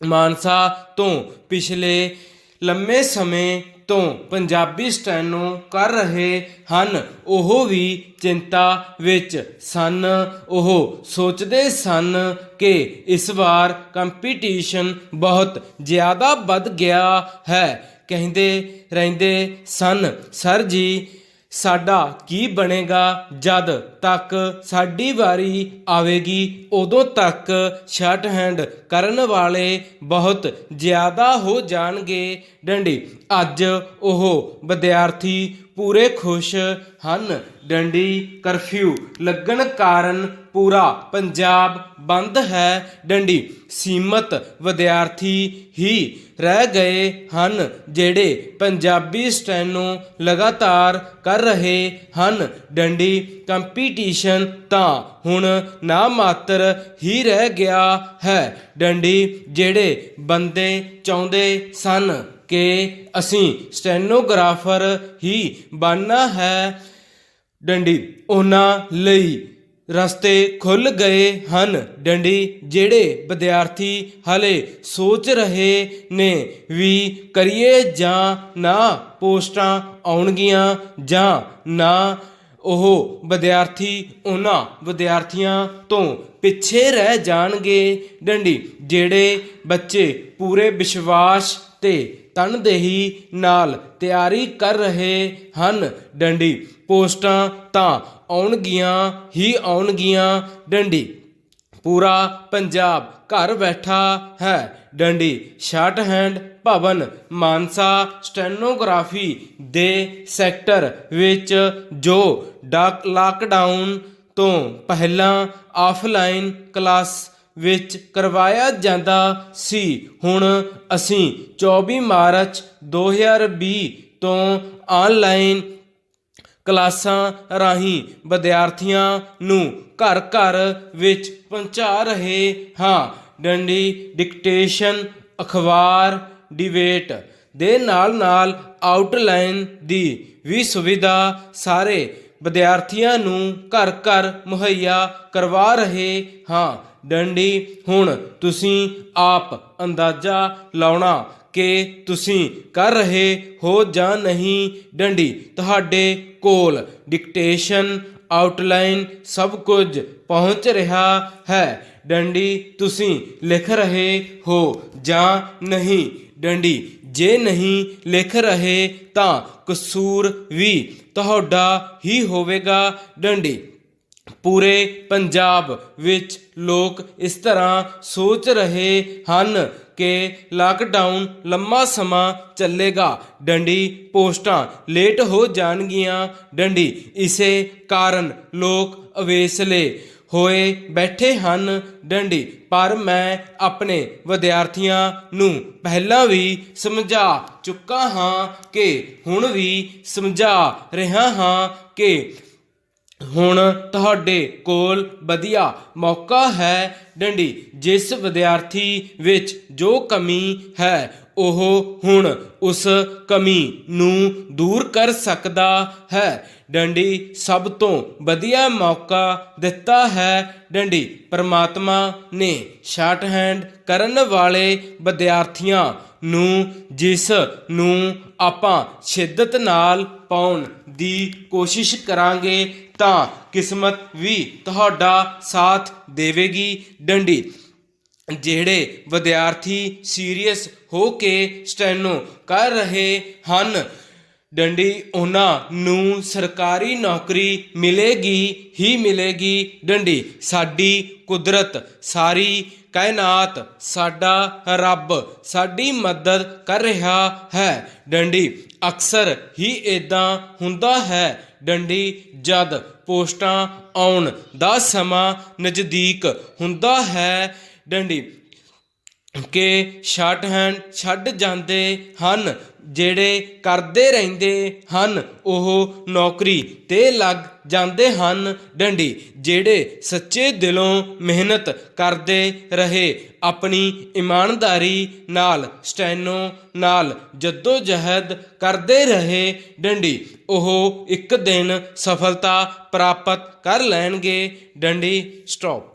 ਮਾਨਸਾ ਤੋਂ ਪਿਛਲੇ ਲੰਮੇ ਸਮੇਂ ਤੋਂ ਪੰਜਾਬੀ ਸਟੈਨੋ ਕਰ ਰਹੇ ਹਨ, ਉਹ ਵੀ ਚਿੰਤਾ ਵਿੱਚ ਸਨ। ਉਹ ਸੋਚਦੇ ਸਨ ਕਿ ਇਸ ਵਾਰ ਕੰਪੀਟੀਸ਼ਨ ਬਹੁਤ ਜ਼ਿਆਦਾ ਵੱਧ ਗਿਆ ਹੈ। ਕਹਿੰਦੇ ਰਹਿੰਦੇ ਸਨ, ਸਰ ਜੀ ਸਾਡਾ ਕੀ ਬਣੇਗਾ? ਜਦ ਤੱਕ ਸਾਡੀ ਵਾਰੀ ਆਵੇਗੀ ਉਦੋਂ ਤੱਕ ਸ਼ਾਰਟਹੈਂਡ ਕਰਨ ਵਾਲੇ ਬਹੁਤ ਜ਼ਿਆਦਾ ਹੋ ਜਾਣਗੇ। ਡੰਡੀ ਅੱਜ ਉਹ ਵਿਦਿਆਰਥੀ ਪੂਰੇ ਖੁਸ਼ ਹਨ। ਡੰਡੀ ਕਰਫਿਊ ਲੱਗਣ ਕਾਰਨ ਪੂਰਾ ਪੰਜਾਬ ਬੰਦ ਹੈ। ਡੰਡੀ ਸੀਮਤ ਵਿਦਿਆਰਥੀ ਹੀ ਰਹਿ ਗਏ ਹਨ ਜਿਹੜੇ ਪੰਜਾਬੀ ਸਟੈਨੋ ਲਗਾਤਾਰ ਕਰ ਰਹੇ ਹਨ। ਡੰਡੀ ਕੰਪੀਟੀਸ਼ਨ ਤਾਂ ਹੁਣ ਨਾ ਮਾਤਰ ਹੀ ਰਹਿ ਗਿਆ ਹੈ। ਡੰਡੀ ਜਿਹੜੇ ਬੰਦੇ ਚਾਹੁੰਦੇ ਸਨ ਕਿ ਅਸੀਂ ਸਟੈਨੋਗ੍ਰਾਫਰ ਹੀ ਬਣਨਾ ਹੈ, ਡੰਡੀ ਉਹਨਾਂ ਲਈ ਰਸਤੇ ਖੁੱਲ੍ਹ ਗਏ ਹਨ। ਡੰਡੀ ਜਿਹੜੇ ਵਿਦਿਆਰਥੀ ਹਲੇ ਸੋਚ ਰਹੇ ਨੇ ਵੀ ਕਰੀਏ ਜਾਂ ਨਾ, ਪੋਸਟਾਂ ਆਉਣਗੀਆਂ ਜਾਂ ਨਾ, ਉਹ ਵਿਦਿਆਰਥੀ ਉਹਨਾਂ ਵਿਦਿਆਰਥੀਆਂ ਤੋਂ ਪਿੱਛੇ ਰਹਿ ਜਾਣਗੇ। ਡੰਡੀ ਜਿਹੜੇ ਬੱਚੇ ਪੂਰੇ ਵਿਸ਼ਵਾਸ ਤੇ ਤਨਦੇਹੀ ਨਾਲ ਤਿਆਰੀ ਕਰ ਰਹੇ ਹਨ, ਡੰਡੀ ਪੋਸਟਾਂ ਤਾਂ ਆਉਣਗੀਆਂ ਹੀ ਆਉਣਗੀਆਂ। ਡੰਡੀ ਪੂਰਾ ਪੰਜਾਬ ਘਰ ਬੈਠਾ ਹੈ। ਡੰਡੀ ਸ਼ਾਰਟਹੈਂਡ ਭਵਨ ਮਾਨਸਾ ਸਟੈਨੋਗ੍ਰਾਫੀ ਦੇ ਸੈਕਟਰ ਵਿੱਚ ਜੋ ਲਾਕਡਾਊਨ ਤੋਂ ਪਹਿਲਾਂ ਆਫਲਾਈਨ ਕਲਾਸ ਵਿੱਚ ਕਰਵਾਇਆ ਜਾਂਦਾ ਸੀ, ਹੁਣ ਅਸੀਂ 24 ਮਾਰਚ 2020 ਤੋਂ ਆਨਲਾਈਨ ਕਲਾਸਾਂ ਰਾਹੀਂ ਵਿਦਿਆਰਥੀਆਂ ਨੂੰ ਘਰ ਘਰ ਵਿੱਚ ਪਹੁੰਚਾ ਰਹੇ ਹਾਂ। ਡੰਡੀ ਡਿਕਟੇਸ਼ਨ, ਅਖਬਾਰ, ਡਿਬੇਟ ਦੇ ਨਾਲ ਆਊਟਲਾਈਨ ਦੀ ਵੀ ਸੁਵਿਧਾ ਸਾਰੇ ਵਿਦਿਆਰਥੀਆਂ ਨੂੰ ਘਰ ਘਰ ਮੁਹੱਈਆ ਕਰਵਾ ਰਹੇ ਹਾਂ। ਡੰਡੀ ਹੁਣ ਤੁਸੀਂ ਆਪ ਅੰਦਾਜ਼ਾ ਲਾਉਣਾ ਕਿ ਤੁਸੀਂ ਕਰ ਰਹੇ ਹੋ ਜਾਂ ਨਹੀਂ। ਡੰਡੀ ਤੁਹਾਡੇ ਕੋਲ ਡਿਕਟੇਸ਼ਨ, ਆਊਟਲਾਈਨ ਸਭ ਕੁਝ ਪਹੁੰਚ ਰਿਹਾ ਹੈ। ਡੰਡੀ ਤੁਸੀਂ ਲਿਖ ਰਹੇ ਹੋ ਜਾਂ ਨਹੀਂ। ਡੰਡੀ ਜੇ ਨਹੀਂ ਲਿਖ ਰਹੇ ਤਾਂ ਕਸੂਰ ਵੀ ਤੁਹਾਡਾ ਹੀ ਹੋਵੇਗਾ। ਡੰਡੀ ਪੂਰੇ ਪੰਜਾਬ ਵਿੱਚ ਲੋਕ ਇਸ ਤਰ੍ਹਾਂ ਸੋਚ ਰਹੇ ਹਨ ਕਿ ਲਾਕਡਾਊਨ ਲੰਮਾ ਸਮਾਂ ਚੱਲੇਗਾ। ਡੰਡੀ ਪੋਸਟਾਂ ਲੇਟ ਹੋ ਜਾਣਗੀਆਂ। ਡੰਡੀ ਇਸੇ ਕਾਰਨ ਲੋਕ ਅਵੇਸਲੇ ਹੋਏ ਬੈਠੇ ਹਨ। ਡੰਡੀ ਪਰ ਮੈਂ ਆਪਣੇ ਵਿਦਿਆਰਥੀਆਂ ਨੂੰ ਪਹਿਲਾਂ ਵੀ ਸਮਝਾ ਚੁੱਕਾ ਹਾਂ ਕਿ ਹੁਣ ਵੀ ਸਮਝਾ ਰਿਹਾ ਹਾਂ ਕਿ ਹੁਣ ਤੁਹਾਡੇ ਕੋਲ ਵਧੀਆ ਮੌਕਾ ਹੈ। ਡੰਡੀ ਜਿਸ ਵਿਦਿਆਰਥੀ ਵਿੱਚ ਜੋ ਕਮੀ ਹੈ ਉਹ ਹੁਣ ਉਸ ਕਮੀ ਨੂੰ ਦੂਰ ਕਰ ਸਕਦਾ ਹੈ। ਡੰਡੀ ਸਭ ਤੋਂ ਵਧੀਆ ਮੌਕਾ ਦਿੱਤਾ ਹੈ। ਡੰਡੀ ਪਰਮਾਤਮਾ ਨੇ ਸ਼ਾਰਟ ਹੈਂਡ ਕਰਨ ਵਾਲੇ ਵਿਦਿਆਰਥੀਆਂ ਨੂੰ, ਜਿਸ ਨੂੰ ਆਪਾਂ ਸ਼ਿੱਦਤ ਨਾਲ ਪਾਉਣ ਦੀ ਕੋਸ਼ਿਸ਼ ਕਰਾਂਗੇ ਤਾਂ ਕਿਸਮਤ ਵੀ ਤੁਹਾਡਾ ਸਾਥ ਦੇਵੇਗੀ। ਡੰਡੀ ਜਿਹੜੇ ਵਿਦਿਆਰਥੀ ਸੀਰੀਅਸ ਹੋ ਕੇ ਸਟੈਨੋ ਕਰ ਰਹੇ ਹਨ, ਡੰਡੀ ਉਹਨਾਂ ਨੂੰ ਸਰਕਾਰੀ ਨੌਕਰੀ ਮਿਲੇਗੀ ਹੀ ਮਿਲੇਗੀ। ਡੰਡੀ ਸਾਡੀ ਕੁਦਰਤ, ਸਾਰੀ ਕਾਇਨਾਤ, ਸਾਡਾ ਰੱਬ ਸਾਡੀ ਮਦਦ ਕਰ ਰਿਹਾ ਹੈ। ਡੰਡੀ ਅਕਸਰ ਹੀ ਇੱਦਾਂ ਹੁੰਦਾ ਹੈ। ਡੰਡੀ ਜਦ ਪੋਸਟਾਂ ਆਉਣ ਦਾ ਸਮਾਂ ਨਜ਼ਦੀਕ ਹੁੰਦਾ ਹੈ, ਡੰਡੀ ਕਿ ਸ਼ਾਰਟ ਹੈਂਡ ਛੱਡ ਜਾਂਦੇ ਹਨ। ਜਿਹੜੇ ਕਰਦੇ ਰਹਿੰਦੇ ਹਨ ਉਹ ਨੌਕਰੀ 'ਤੇ ਲੱਗ ਜਾਂਦੇ ਹਨ। ਡੰਡੀ ਜਿਹੜੇ ਸੱਚੇ ਦਿਲੋਂ ਮਿਹਨਤ ਕਰਦੇ ਰਹੇ, ਆਪਣੀ ਇਮਾਨਦਾਰੀ ਨਾਲ ਸਟੈਨੋ ਨਾਲ ਜੱਦੋ ਜਹਿਦ ਕਰਦੇ ਰਹੇ, ਡੰਡੀ ਉਹ ਇੱਕ ਦਿਨ ਸਫਲਤਾ ਪ੍ਰਾਪਤ ਕਰ ਲੈਣਗੇ। ਡੰਡੀ ਸਟਾਪ।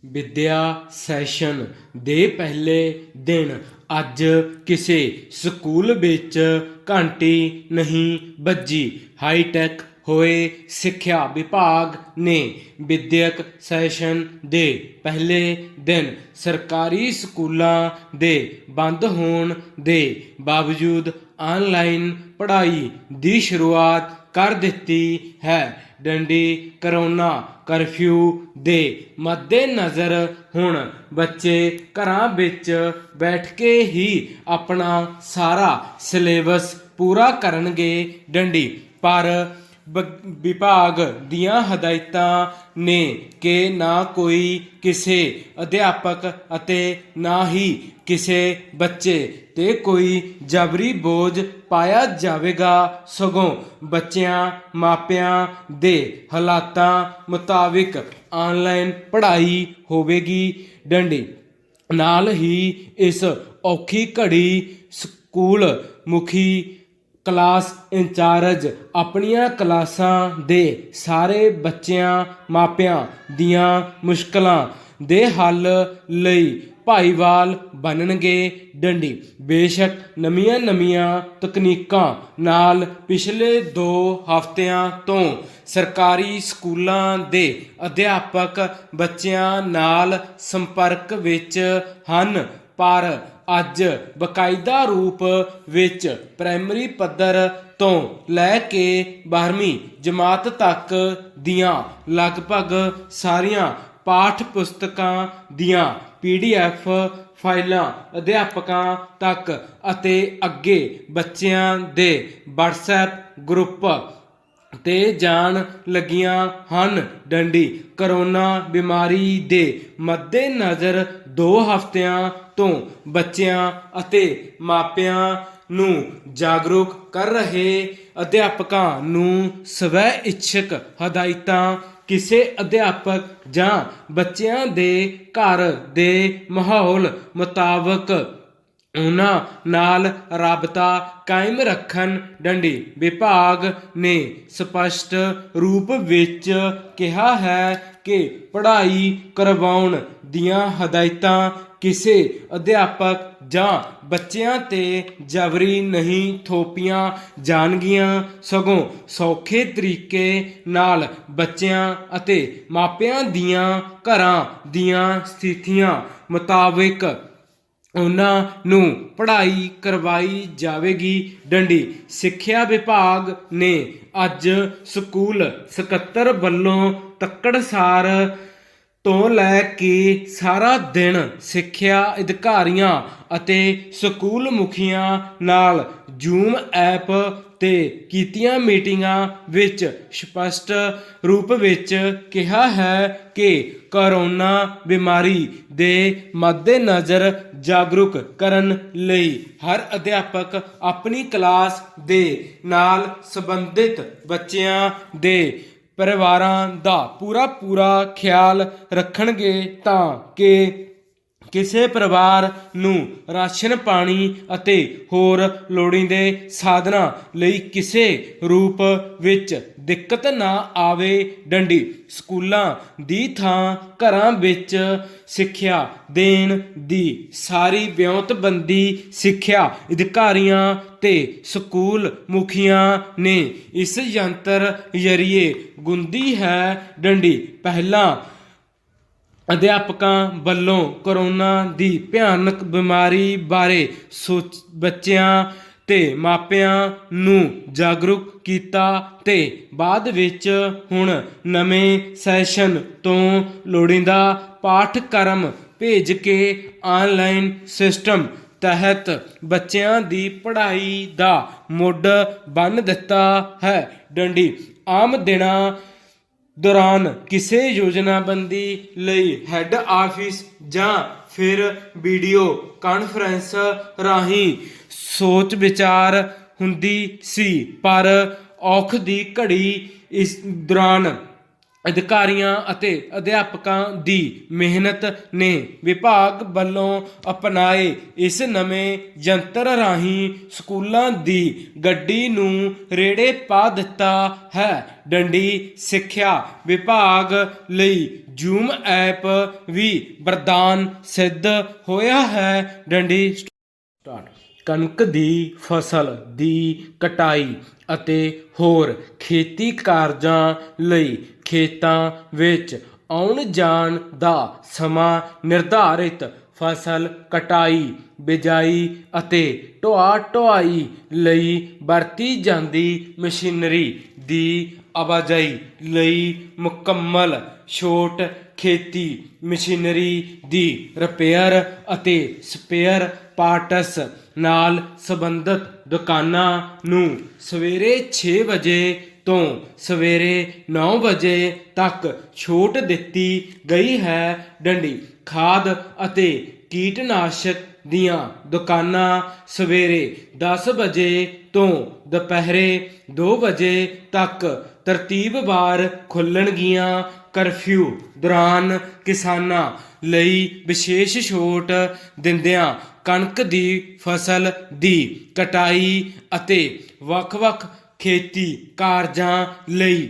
ਵਿੱਦਿਆ ਸੈਸ਼ਨ ਦੇ ਪਹਿਲੇ ਦਿਨ ਅੱਜ ਕਿਸੇ ਸਕੂਲ ਵਿੱਚ ਘੰਟੀ ਨਹੀਂ ਵੱਜੀ। ਹਾਈਟੈਕ ਹੋਏ ਸਿੱਖਿਆ ਵਿਭਾਗ ਨੇ ਵਿੱਦਿਅਕ ਸੈਸ਼ਨ ਦੇ ਪਹਿਲੇ ਦਿਨ ਸਰਕਾਰੀ ਸਕੂਲਾਂ ਦੇ ਬੰਦ ਹੋਣ ਦੇ ਬਾਵਜੂਦ ਆਨਲਾਈਨ ਪੜ੍ਹਾਈ ਦੀ ਸ਼ੁਰੂਆਤ ਕਰ ਦਿੱਤੀ ਹੈ। ਡੰਡੀ ਕਰੋਨਾ ਕਰਫਿਊ ਦੇ ਮੱਦੇਨਜ਼ਰ ਹੁਣ ਬੱਚੇ ਘਰਾਂ ਵਿੱਚ ਬੈਠ ਕੇ ਹੀ ਆਪਣਾ ਸਾਰਾ ਸਿਲੇਬਸ ਪੂਰਾ ਕਰਨਗੇ। ਡੰਡੀ ਪਰ ਵਿਭਾਗ ਦੀਆਂ ਹਦਾਇਤਾਂ ਨੇ ਕਿ ਨਾ ਕੋਈ ਕਿਸੇ ਅਧਿਆਪਕ ਅਤੇ ਨਾ ਹੀ ਕਿਸੇ ਬੱਚੇ 'ਤੇ ਕੋਈ ਜਬਰੀ ਬੋਝ ਪਾਇਆ ਜਾਵੇਗਾ, ਸਗੋਂ ਬੱਚਿਆਂ ਮਾਪਿਆਂ ਦੇ ਹਾਲਾਤਾਂ ਮੁਤਾਬਿਕ ਆਨਲਾਈਨ ਪੜ੍ਹਾਈ ਹੋਵੇਗੀ। ਡੰਡੀ ਨਾਲ ਹੀ ਇਸ ਔਖੀ ਘੜੀ ਸਕੂਲ ਮੁਖੀ, ਕਲਾਸ ਇੰਚਾਰਜ ਆਪਣੀਆਂ ਕਲਾਸਾਂ ਦੇ ਸਾਰੇ ਬੱਚਿਆਂ ਮਾਪਿਆਂ ਦੀਆਂ ਮੁਸ਼ਕਲਾਂ ਦੇ ਹੱਲ ਲਈ ਭਾਈਵਾਲ ਬਣਨਗੇ। ਡੰਡੀ ਬੇਸ਼ੱਕ ਨਵੀਆਂ ਤਕਨੀਕਾਂ ਨਾਲ ਪਿਛਲੇ 2 ਹਫ਼ਤਿਆਂ ਤੋਂ ਸਰਕਾਰੀ ਸਕੂਲਾਂ ਦੇ ਅਧਿਆਪਕ ਬੱਚਿਆਂ ਨਾਲ ਸੰਪਰਕ ਵਿੱਚ ਹਨ, ਪਰ ਅੱਜ ਬਕਾਇਦਾ ਰੂਪ ਵਿੱਚ ਪ੍ਰਾਇਮਰੀ ਪੱਧਰ ਤੋਂ ਲੈ ਕੇ 12ਵੀਂ ਜਮਾਤ ਤੱਕ ਦੀਆਂ ਲਗਭਗ ਸਾਰੀਆਂ ਪਾਠ ਪੁਸਤਕਾਂ ਦੀਆਂ PDF ਫਾਈਲਾਂ ਅਧਿਆਪਕਾਂ ਤੱਕ ਅਤੇ ਅੱਗੇ ਬੱਚਿਆਂ ਦੇ WhatsApp ਗਰੁੱਪ 'ਤੇ ਜਾਣ ਲੱਗੀਆਂ ਹਨ। ਡੰਡੀ ਕਰੋਨਾ ਬਿਮਾਰੀ ਦੇ ਮੱਦੇਨਜ਼ਰ 2 ਹਫ਼ਤਿਆਂ ਤੋਂ ਬੱਚਿਆਂ ਅਤੇ ਮਾਪਿਆਂ ਨੂੰ ਜਾਗਰੂਕ ਕਰ ਰਹੇ ਅਧਿਆਪਕਾਂ ਨੂੰ ਸਵੈ ਇੱਛਕ ਹਦਾਇਤਾਂ ਕਿਸੇ ਅਧਿਆਪਕ ਜਾਂ ਬੱਚਿਆਂ ਦੇ ਘਰ ਦੇ ਮਾਹੌਲ ਮੁਤਾਬਕ ਉਹਨਾਂ ਨਾਲ ਰਾਬਤਾ ਕਾਇਮ ਰੱਖਣ। ਡੰਡੀ ਵਿਭਾਗ ਨੇ ਸਪਸ਼ਟ ਰੂਪ ਵਿੱਚ ਕਿਹਾ ਹੈ ਕਿ ਪੜ੍ਹਾਈ ਕਰਵਾਉਣ ਦੀਆਂ ਹਦਾਇਤਾਂ ਕਿਸੇ ਅਧਿਆਪਕ ਜਾਂ ਬੱਚਿਆਂ 'ਤੇ ਜਬਰੀ ਨਹੀਂ ਥੋਪੀਆਂ ਜਾਣਗੀਆਂ, ਸਗੋਂ ਸੌਖੇ ਤਰੀਕੇ ਨਾਲ ਬੱਚਿਆਂ ਅਤੇ ਮਾਪਿਆਂ ਦੀਆਂ ਘਰਾਂ ਦੀਆਂ ਸਥਿਤੀਆਂ ਮੁਤਾਬਿਕ ਉਹਨਾਂ ਨੂੰ ਪੜ੍ਹਾਈ ਕਰਵਾਈ ਜਾਵੇਗੀ। ਡੰਡੀ ਸਿੱਖਿਆ ਵਿਭਾਗ ਨੇ ਅੱਜ ਸਕੂਲ ਸਕੱਤਰ ਵੱਲੋਂ ਤੱਕੜਸਾਰ ਤੋਂ ਲੈ ਕੇ ਸਾਰਾ ਦਿਨ ਸਿੱਖਿਆ ਅਧਿਕਾਰੀਆਂ ਅਤੇ ਸਕੂਲ ਮੁਖੀਆਂ ਨਾਲ ਜ਼ੂਮ ਐਪ 'ਤੇ ਕੀਤੀਆਂ ਮੀਟਿੰਗਾਂ ਵਿੱਚ ਸਪਸ਼ਟ ਰੂਪ ਵਿੱਚ ਕਿਹਾ ਹੈ ਕਿ ਕਰੋਨਾ ਬਿਮਾਰੀ ਦੇ ਮੱਦੇਨਜ਼ਰ ਜਾਗਰੂਕ ਕਰਨ ਲਈ ਹਰ ਅਧਿਆਪਕ ਆਪਣੀ ਕਲਾਸ ਦੇ ਨਾਲ ਸੰਬੰਧਿਤ ਬੱਚਿਆਂ ਦੇ ਪਰਿਵਾਰਾਂ ਦਾ ਪੂਰਾ ਖਿਆਲ ਰੱਖਣਗੇ ਤਾਂ ਕਿ ਕਿਸੇ ਪਰਿਵਾਰ ਨੂੰ ਰਾਸ਼ਨ ਪਾਣੀ ਅਤੇ ਹੋਰ ਲੋੜੀਂਦੇ ਸਾਧਨਾਂ ਲਈ ਕਿਸੇ ਰੂਪ ਵਿੱਚ ਦਿੱਕਤ ਨਾ ਆਵੇ। ਡੰਡੀ ਸਕੂਲਾਂ ਦੀ ਥਾਂ ਘਰਾਂ ਵਿੱਚ ਸਿੱਖਿਆ ਦੇਣ ਦੀ ਸਾਰੀ ਵਿਉਂਤਬੰਦੀ ਸਿੱਖਿਆ ਅਧਿਕਾਰੀਆਂ ਤੇ ਸਕੂਲ ਮੁਖੀਆਂ ਨੇ ਇਸ ਯੰਤਰ ਜ਼ਰੀਏ ਗੁੰਦੀ ਹੈ। ਡੰਡੀ ਪਹਿਲਾਂ ਅਧਿਆਪਕਾਂ ਵੱਲੋਂ ਕਰੋਨਾ ਦੀ ਭਿਆਨਕ ਬਿਮਾਰੀ ਬਾਰੇ ਬੱਚਿਆਂ ਤੇ ਮਾਪਿਆਂ ਨੂੰ ਜਾਗਰੂਕ ਕੀਤਾ ਤੇ ਬਾਅਦ ਵਿੱਚ ਹੁਣ ਨਵੇਂ ਸੈਸ਼ਨ ਤੋਂ ਲੋੜੀਂਦਾ ਪਾਠਕ੍ਰਮ ਭੇਜ ਕੇ ਆਨਲਾਈਨ ਸਿਸਟਮ ਤਹਿਤ ਬੱਚਿਆਂ ਦੀ ਪੜ੍ਹਾਈ ਦਾ ਮੁੱਢ ਬੰਨ੍ਹ ਦਿੱਤਾ ਹੈ। ਡੰਡੀ ਆਮ ਦਿਨਾਂ ਦੌਰਾਨ ਕਿਸੇ ਯੋਜਨਾਬੰਦੀ ਲਈ ਹੈੱਡ ਆਫਿਸ ਜਾਂ ਫਿਰ ਵੀਡੀਓ ਕਾਨਫਰੰਸ ਰਾਹੀਂ ਸੋਚ ਵਿਚਾਰ ਹੁੰਦੀ ਸੀ, ਪਰ ਔਖ ਦੀ ਘੜੀ ਇਸ ਦੌਰਾਨ ਅਧਿਕਾਰੀਆਂ ਅਤੇ ਅਧਿਆਪਕਾਂ ਦੀ ਮਿਹਨਤ ਨੇ ਵਿਭਾਗ ਵੱਲੋਂ ਅਪਣਾਏ ਇਸ ਨਵੇਂ ਯੰਤਰ ਰਾਹੀਂ ਸਕੂਲਾਂ ਦੀ ਗੱਡੀ ਨੂੰ ਰੇੜੇ ਪਾ ਦਿੱਤਾ ਹੈ। ਡੰਡੀ ਸਿੱਖਿਆ ਵਿਭਾਗ ਲਈ ਜ਼ੂਮ ਐਪ ਵੀ ਵਰਦਾਨ ਸਿੱਧ ਹੋਇਆ ਹੈ। ਡੰਡੀ ਸਟਾਰਟ ਕਣਕ ਦੀ ਫਸਲ ਦੀ ਕਟਾਈ ਅਤੇ ਹੋਰ ਖੇਤੀ ਕਾਰਜਾਂ ਲਈ ਖੇਤਾਂ ਵਿੱਚ ਆਉਣ ਜਾਣ ਦਾ ਸਮਾਂ ਨਿਰਧਾਰਿਤ, ਫਸਲ ਕਟਾਈ, ਬਿਜਾਈ ਅਤੇ ਢੋਆ-ਢੁਆਈ ਲਈ ਵਰਤੀ ਜਾਂਦੀ ਮਸ਼ੀਨਰੀ ਦੀ ਆਵਾਜਾਈ ਲਈ ਮੁਕੰਮਲ ਛੋਟ, ਖੇਤੀ ਮਸ਼ੀਨਰੀ ਦੀ ਰਿਪੇਅਰ ਅਤੇ ਸਪੇਅਰ ਪਾਰਟਸ ਨਾਲ ਸੰਬੰਧਿਤ ਦੁਕਾਨਾਂ ਨੂੰ ਸਵੇਰੇ 6 ਵਜੇ ਤੋਂ ਸਵੇਰੇ 9 ਵਜੇ ਤੱਕ ਛੋਟ ਦਿੱਤੀ ਗਈ ਹੈ। ਡੰਡੀ ਖਾਦ ਅਤੇ ਕੀਟਨਾਸ਼ਕ ਦੀਆਂ ਦੁਕਾਨਾਂ ਸਵੇਰੇ 10 ਵਜੇ ਤੋਂ ਦੁਪਹਿਰੇ 2 ਵਜੇ ਤੱਕ ਤਰਤੀਬਵਾਰ ਖੁੱਲ੍ਹਣਗੀਆਂ। ਕਰਫਿਊ ਦੌਰਾਨ ਕਿਸਾਨਾਂ ਲਈ ਵਿਸ਼ੇਸ਼ ਛੋਟ ਦਿੰਦਿਆਂ ਕਣਕ ਦੀ ਫਸਲ ਦੀ ਕਟਾਈ ਅਤੇ ਵੱਖ-ਵੱਖ ਖੇਤੀ ਕਾਰਜਾਂ ਲਈ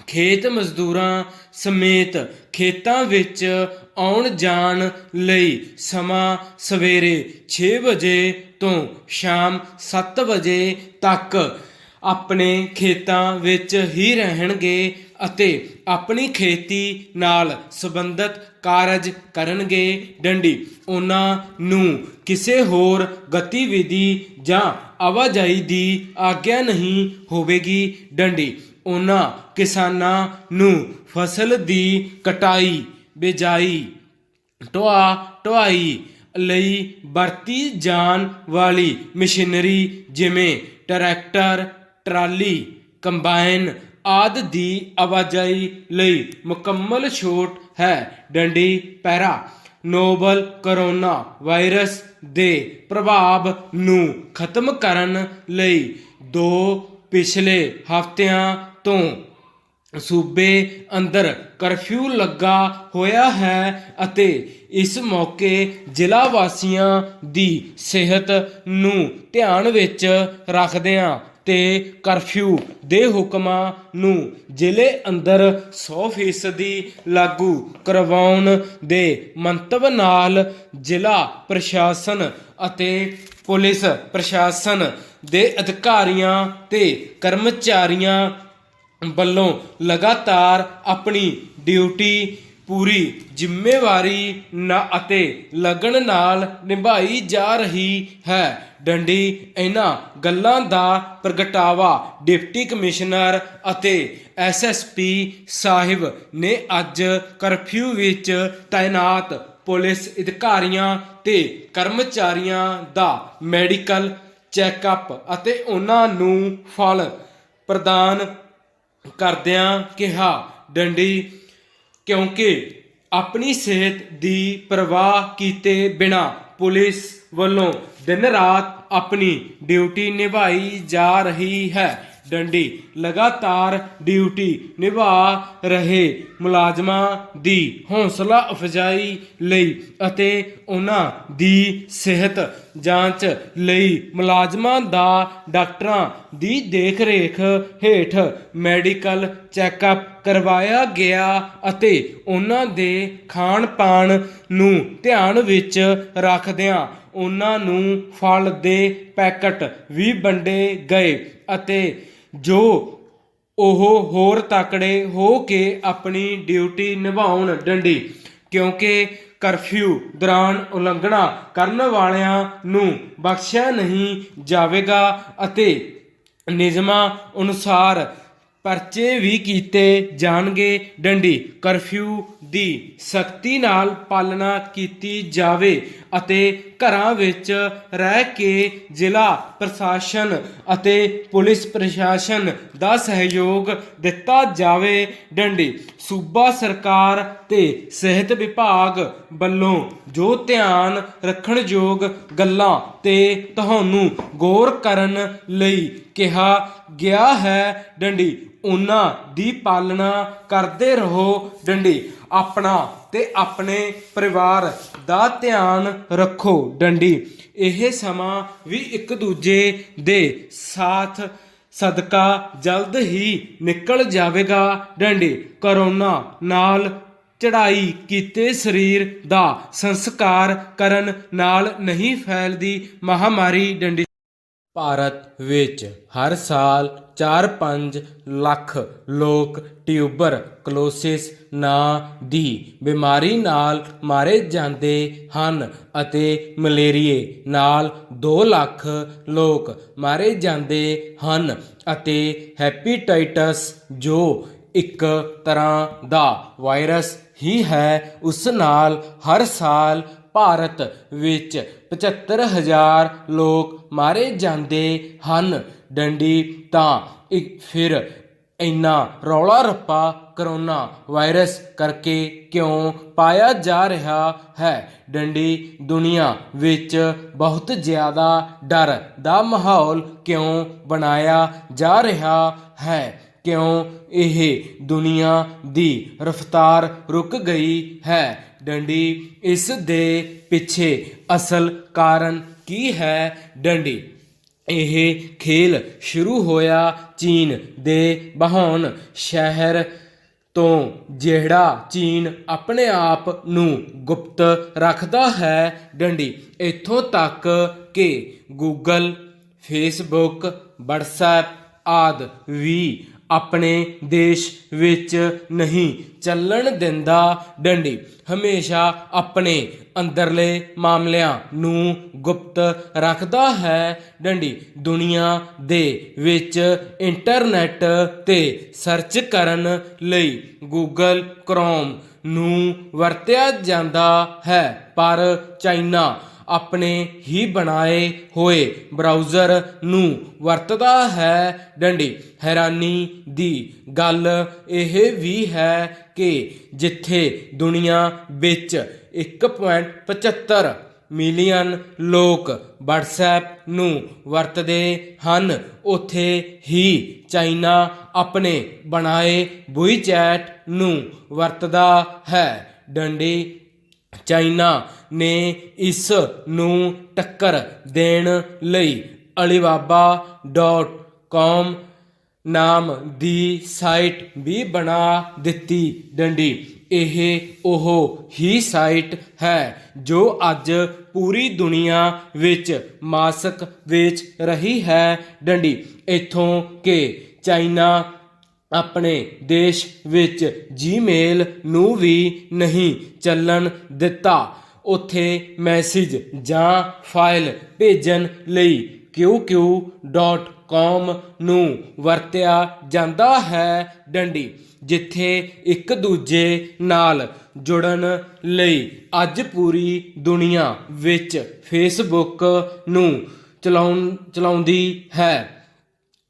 ਖੇਤ ਮਜ਼ਦੂਰਾਂ ਸਮੇਤ ਖੇਤਾਂ ਵਿੱਚ ਆਉਣ ਜਾਣ ਲਈ ਸਮਾਂ ਸਵੇਰੇ 6 ਵਜੇ ਤੋਂ ਸ਼ਾਮ 7 ਵਜੇ ਤੱਕ ਆਪਣੇ ਖੇਤਾਂ ਵਿੱਚ ਹੀ ਰਹਿਣਗੇ ਅਤੇ ਆਪਣੀ ਖੇਤੀ ਨਾਲ ਸੰਬੰਧਿਤ ਕਾਰਜ ਕਰਨਗੇ। ਡੰਡੀ ਉਹਨਾਂ ਨੂੰ ਕਿਸੇ ਹੋਰ ਗਤੀਵਿਧੀ ਜਾਂ ਆਵਾਜਾਈ ਦੀ ਆਗਿਆ ਨਹੀਂ ਹੋਵੇਗੀ। ਡੰਡੀ ਉਹਨਾਂ ਕਿਸਾਨਾਂ ਨੂੰ ਫਸਲ ਦੀ ਕਟਾਈ, ਬਿਜਾਈ, ਢੋਆ-ਢੁਆਈ ਲਈ ਵਰਤੀ ਜਾਣ ਵਾਲੀ ਮਸ਼ੀਨਰੀ ਜਿਵੇਂ ਟਰੈਕਟਰ, ਟਰਾਲੀ, ਕੰਬਾਈਨ ਆਦਿ ਦੀ ਆਵਾਜਾਈ ਲਈ ਮੁਕੰਮਲ ਛੋਟ ਹੈ। ਡੰਡੀ ਪੈਰਾ ਨੋਵਲ ਕਰੋਨਾ ਵਾਇਰਸ ਦੇ ਪ੍ਰਭਾਵ ਨੂੰ ਖਤਮ ਕਰਨ ਲਈ 2 ਪਿਛਲੇ ਹਫ਼ਤਿਆਂ ਤੋਂ ਸੂਬੇ ਅੰਦਰ ਕਰਫਿਊ ਲੱਗਾ ਹੋਇਆ ਹੈ ਅਤੇ ਇਸ ਮੌਕੇ ਜ਼ਿਲ੍ਹਾ ਵਾਸੀਆਂ ਦੀ ਸਿਹਤ ਨੂੰ ਧਿਆਨ ਵਿੱਚ ਰੱਖਦਿਆਂ ਤੇ ਕਰਫਿਊ ਦੇ ਹੁਕਮਾਂ ਨੂੰ ਜ਼ਿਲ੍ਹੇ ਅੰਦਰ 100% ਲਾਗੂ ਕਰਵਾਉਣ ਦੇ ਮੰਤਵ ਨਾਲ ਜ਼ਿਲ੍ਹਾ ਪ੍ਰਸ਼ਾਸਨ ਅਤੇ ਪੁਲਿਸ ਪ੍ਰਸ਼ਾਸਨ ਦੇ ਅਧਿਕਾਰੀਆਂ ਤੇ ਕਰਮਚਾਰੀਆਂ ਵੱਲੋਂ ਲਗਾਤਾਰ ਆਪਣੀ ਡਿਊਟੀ ਪੂਰੀ ਜ਼ਿੰਮੇਵਾਰੀ ਅਤੇ ਲਗਨ ਨਾਲ ਨਿਭਾਈ ਜਾ ਰਹੀ ਹੈ। ਡੰਡੀ ਇਹਨਾਂ ਗੱਲਾਂ ਦਾ ਪ੍ਰਗਟਾਵਾ ਡਿਪਟੀ ਕਮਿਸ਼ਨਰ ਅਤੇ ਐਸਐਸਪੀ ਸਾਹਿਬ ਨੇ ਅੱਜ ਕਰਫਿਊ ਵਿੱਚ ਤਾਇਨਾਤ ਪੁਲਿਸ ਅਧਿਕਾਰੀਆਂ ਤੇ ਕਰਮਚਾਰੀਆਂ ਦਾ ਮੈਡੀਕਲ ਚੈੱਕਅਪ ਅਤੇ ਉਹਨਾਂ ਨੂੰ ਫਲ ਪ੍ਰਦਾਨ ਕਰਦਿਆਂ ਕਿਹਾ। ਡੰਡੀ ਕਿਉਂਕਿ ਆਪਣੀ ਸਿਹਤ ਦੀ ਪਰਵਾਹ ਕੀਤੇ ਬਿਨਾਂ ਪੁਲਿਸ ਵੱਲੋਂ ਦਿਨ ਰਾਤ ਆਪਣੀ ਡਿਊਟੀ ਨਿਭਾਈ ਜਾ ਰਹੀ ਹੈ। ਡੰਡੀ ਲਗਾਤਾਰ ਡਿਊਟੀ ਨਿਭਾ ਰਹੇ ਮੁਲਾਜ਼ਮਾਂ ਦੀ ਹੌਸਲਾ ਅਫਜ਼ਾਈ ਲਈ ਅਤੇ ਉਹਨਾਂ ਦੀ ਸਿਹਤ ਜਾਂਚ ਲਈ ਮੁਲਾਜ਼ਮਾਂ ਦਾ ਡਾਕਟਰਾਂ ਦੀ ਦੇਖਰੇਖ ਹੇਠ ਮੈਡੀਕਲ ਚੈੱਕਅਪ ਕਰਵਾਇਆ ਗਿਆ ਅਤੇ ਉਹਨਾਂ ਦੇ ਖਾਣ ਪਾਣ ਨੂੰ ਧਿਆਨ ਵਿੱਚ ਰੱਖਦਿਆਂ ਉਹਨਾਂ ਨੂੰ ਫਲ ਦੇ ਪੈਕਟ ਵੀ ਵੰਡੇ ਗਏ ਅਤੇ ਜੋ ਉਹ ਹੋਰ ਤਕੜੇ ਹੋ ਕੇ ਆਪਣੀ ਡਿਊਟੀ ਨਿਭਾਉਣ। ਡੰਡੀ ਕਿਉਂਕਿ ਕਰਫਿਊ ਦੌਰਾਨ ਉਲੰਘਣਾ ਕਰਨ ਵਾਲਿਆਂ ਨੂੰ ਬਖਸ਼ਿਆ ਨਹੀਂ ਜਾਵੇਗਾ ਅਤੇ ਨਿਯਮਾਂ ਅਨੁਸਾਰ ਪਰਚੇ ਵੀ ਕੀਤੇ ਜਾਣਗੇ। ਡੰਡੀ ਕਰਫਿਊ ਦੀ ਸਖਤੀ ਨਾਲ ਪਾਲਣਾ ਕੀਤੀ ਜਾਵੇ ਅਤੇ ਘਰਾਂ ਵਿੱਚ ਰਹਿ ਕੇ ਜ਼ਿਲ੍ਹਾ ਪ੍ਰਸ਼ਾਸਨ ਅਤੇ ਪੁਲਿਸ ਪ੍ਰਸ਼ਾਸਨ ਦਾ ਸਹਿਯੋਗ ਦਿੱਤਾ ਜਾਵੇ। ਡੰਡੀ ਸੂਬਾ ਸਰਕਾਰ ਤੇ ਸਿਹਤ ਵਿਭਾਗ ਵੱਲੋਂ ਜੋ ਧਿਆਨ ਰੱਖਣਯੋਗ ਗੱਲਾਂ ਤੇ ਤੁਹਾਨੂੰ ਗੌਰ ਕਰਨ ਲਈ ਕਿਹਾ ਗਿਆ ਹੈ। ਡੰਡੀ ਉਹਨਾਂ ਦੀ ਪਾਲਣਾ ਕਰਦੇ ਰਹੋ। ਡੰਡੀ ਆਪਣਾ ਤੇ ਆਪਣੇ ਪਰਿਵਾਰ ਦਾ ਧਿਆਨ ਰੱਖੋ। ਡੰਡੀ ਇਹ ਸਮਾਂ ਵੀ ਇੱਕ ਦੂਜੇ ਦੇ ਸਾਥ ਸਦਕਾ ਜਲਦ ਹੀ ਨਿਕਲ ਜਾਵੇਗਾ। ਡੰਡੀ ਕਰੋਨਾ ਨਾਲ ਚੜ੍ਹਾਈ ਕੀਤੇ ਸਰੀਰ ਦਾ ਸੰਸਕਾਰ ਕਰਨ ਨਾਲ ਨਹੀਂ ਫੈਲਦੀ ਮਹਾਮਾਰੀ। ਡੰਡੀ ਭਾਰਤ ਵਿੱਚ ਹਰ ਸਾਲ 4-5 ਲੱਖ ਲੋਕ ਟਿਊਬਰਕਲੋਸਿਸ ਨਾਂ ਦੀ ਬਿਮਾਰੀ ਨਾਲ ਮਾਰੇ ਜਾਂਦੇ ਹਨ ਅਤੇ ਮਲੇਰੀਏ ਨਾਲ 2 ਲੱਖ ਲੋਕ ਮਾਰੇ ਜਾਂਦੇ ਹਨ ਅਤੇ ਹੈਪੇਟਾਈਟਸ ਜੋ ਇੱਕ ਤਰ੍ਹਾਂ ਦਾ ਵਾਇਰਸ ਹੀ ਹੈ ਉਸ ਨਾਲ ਹਰ ਸਾਲ ਭਾਰਤ ਵਿੱਚ 75,000 ਲੋਕ ਮਾਰੇ ਜਾਂਦੇ ਹਨ। ਡੰਡੀ ਤਾਂ ਫਿਰ ਇੰਨਾ ਰੌਲਾ ਰੱਪਾ ਕਰੋਨਾ ਵਾਇਰਸ ਕਰਕੇ ਕਿਉਂ ਪਾਇਆ ਜਾ ਰਿਹਾ ਹੈ? ਡੰਡੀ ਦੁਨੀਆ ਵਿੱਚ ਬਹੁਤ ਜ਼ਿਆਦਾ ਡਰ ਦਾ ਮਾਹੌਲ ਕਿਉਂ ਬਣਾਇਆ ਜਾ ਰਿਹਾ ਹੈ? ਕਿਉਂ ਇਹ ਦੁਨੀਆ ਦੀ ਰਫ਼ਤਾਰ ਰੁਕ ਗਈ ਹੈ? ਡੰਡੀ ਇਸ ਦੇ ਪਿੱਛੇ ਅਸਲ ਕਾਰਨ ਕੀ ਹੈ? ਡੰਡੀ ਇਹ ਖੇਲ ਸ਼ੁਰੂ ਹੋਇਆ ਚੀਨ ਦੇ ਵੂਹਾਨ ਸ਼ਹਿਰ ਤੋਂ, ਜਿਹੜਾ ਚੀਨ ਆਪਣੇ ਆਪ ਨੂੰ ਗੁਪਤ ਰੱਖਦਾ ਹੈ। ਡੰਡੀ ਇੱਥੋਂ ਤੱਕ ਕਿ ਗੂਗਲ, ਫੇਸਬੁੱਕ, ਵਟਸਐਪ ਆਦਿ ਵੀ ਆਪਣੇ ਦੇਸ਼ ਵਿੱਚ ਨਹੀਂ ਚੱਲਣ ਦਿੰਦਾ। ਡੰਡੀ ਹਮੇਸ਼ਾ ਆਪਣੇ ਅੰਦਰਲੇ ਮਾਮਲਿਆਂ ਨੂੰ ਗੁਪਤ ਰੱਖਦਾ ਹੈ। ਡੰਡੀ ਦੁਨੀਆ ਦੇ ਵਿੱਚ ਇੰਟਰਨੈਟ 'ਤੇ ਸਰਚ ਕਰਨ ਲਈ ਗੂਗਲ ਕਰੋਮ ਨੂੰ ਵਰਤਿਆ ਜਾਂਦਾ ਹੈ, ਪਰ ਚਾਈਨਾ ਆਪਣੇ ਹੀ ਬਣਾਏ ਹੋਏ ਬਰਾਊਜ਼ਰ ਨੂੰ ਵਰਤਦਾ ਹੈ। ਡੰਡੀ ਹੈਰਾਨੀ ਦੀ ਗੱਲ ਇਹ ਵੀ ਹੈ ਕਿ ਜਿੱਥੇ ਦੁਨੀਆ ਵਿੱਚ 1.75 ਮਿਲੀਅਨ ਲੋਕ ਵਟਸਐਪ ਨੂੰ ਵਰਤਦੇ ਹਨ, ਉੱਥੇ ਹੀ ਚਾਈਨਾ ਆਪਣੇ ਬਣਾਏ WeChat ਨੂੰ ਵਰਤਦਾ ਹੈ। ਡੰਡੀ ਚਾਈਨਾ ਨੇ ਇਸ ਨੂੰ ਟੱਕਰ ਦੇਣ ਲਈ alibaba.com ਨਾਮ ਦੀ ਸਾਈਟ ਵੀ ਬਣਾ ਦਿੱਤੀ। ਡੰਡੀ ਇਹ ਉਹ ਹੀ ਸਾਈਟ ਹੈ ਜੋ ਅੱਜ ਪੂਰੀ ਦੁਨੀਆ ਵਿੱਚ ਮਾਸਕ ਵੇਚ ਰਹੀ ਹੈ। ਡੰਡੀ ਇੱਥੋਂ ਕਿ ਚਾਈਨਾ ਆਪਣੇ ਦੇਸ਼ ਵਿੱਚ ਜੀਮੇਲ ਨੂੰ ਵੀ ਨਹੀਂ ਚੱਲਣ ਦਿੱਤਾ। ਉੱਥੇ ਮੈਸੇਜ ਜਾਂ ਫਾਈਲ ਭੇਜਣ ਲਈ QQ.com ਨੂੰ ਵਰਤਿਆ ਜਾਂਦਾ ਹੈ। ਡੰਡੀ ਜਿੱਥੇ ਇੱਕ ਦੂਜੇ ਨਾਲ ਜੁੜਨ ਲਈ ਅੱਜ ਪੂਰੀ ਦੁਨੀਆ ਵਿੱਚ ਫੇਸਬੁੱਕ ਨੂੰ ਚਲਾਉਂਦੀ ਹੈ,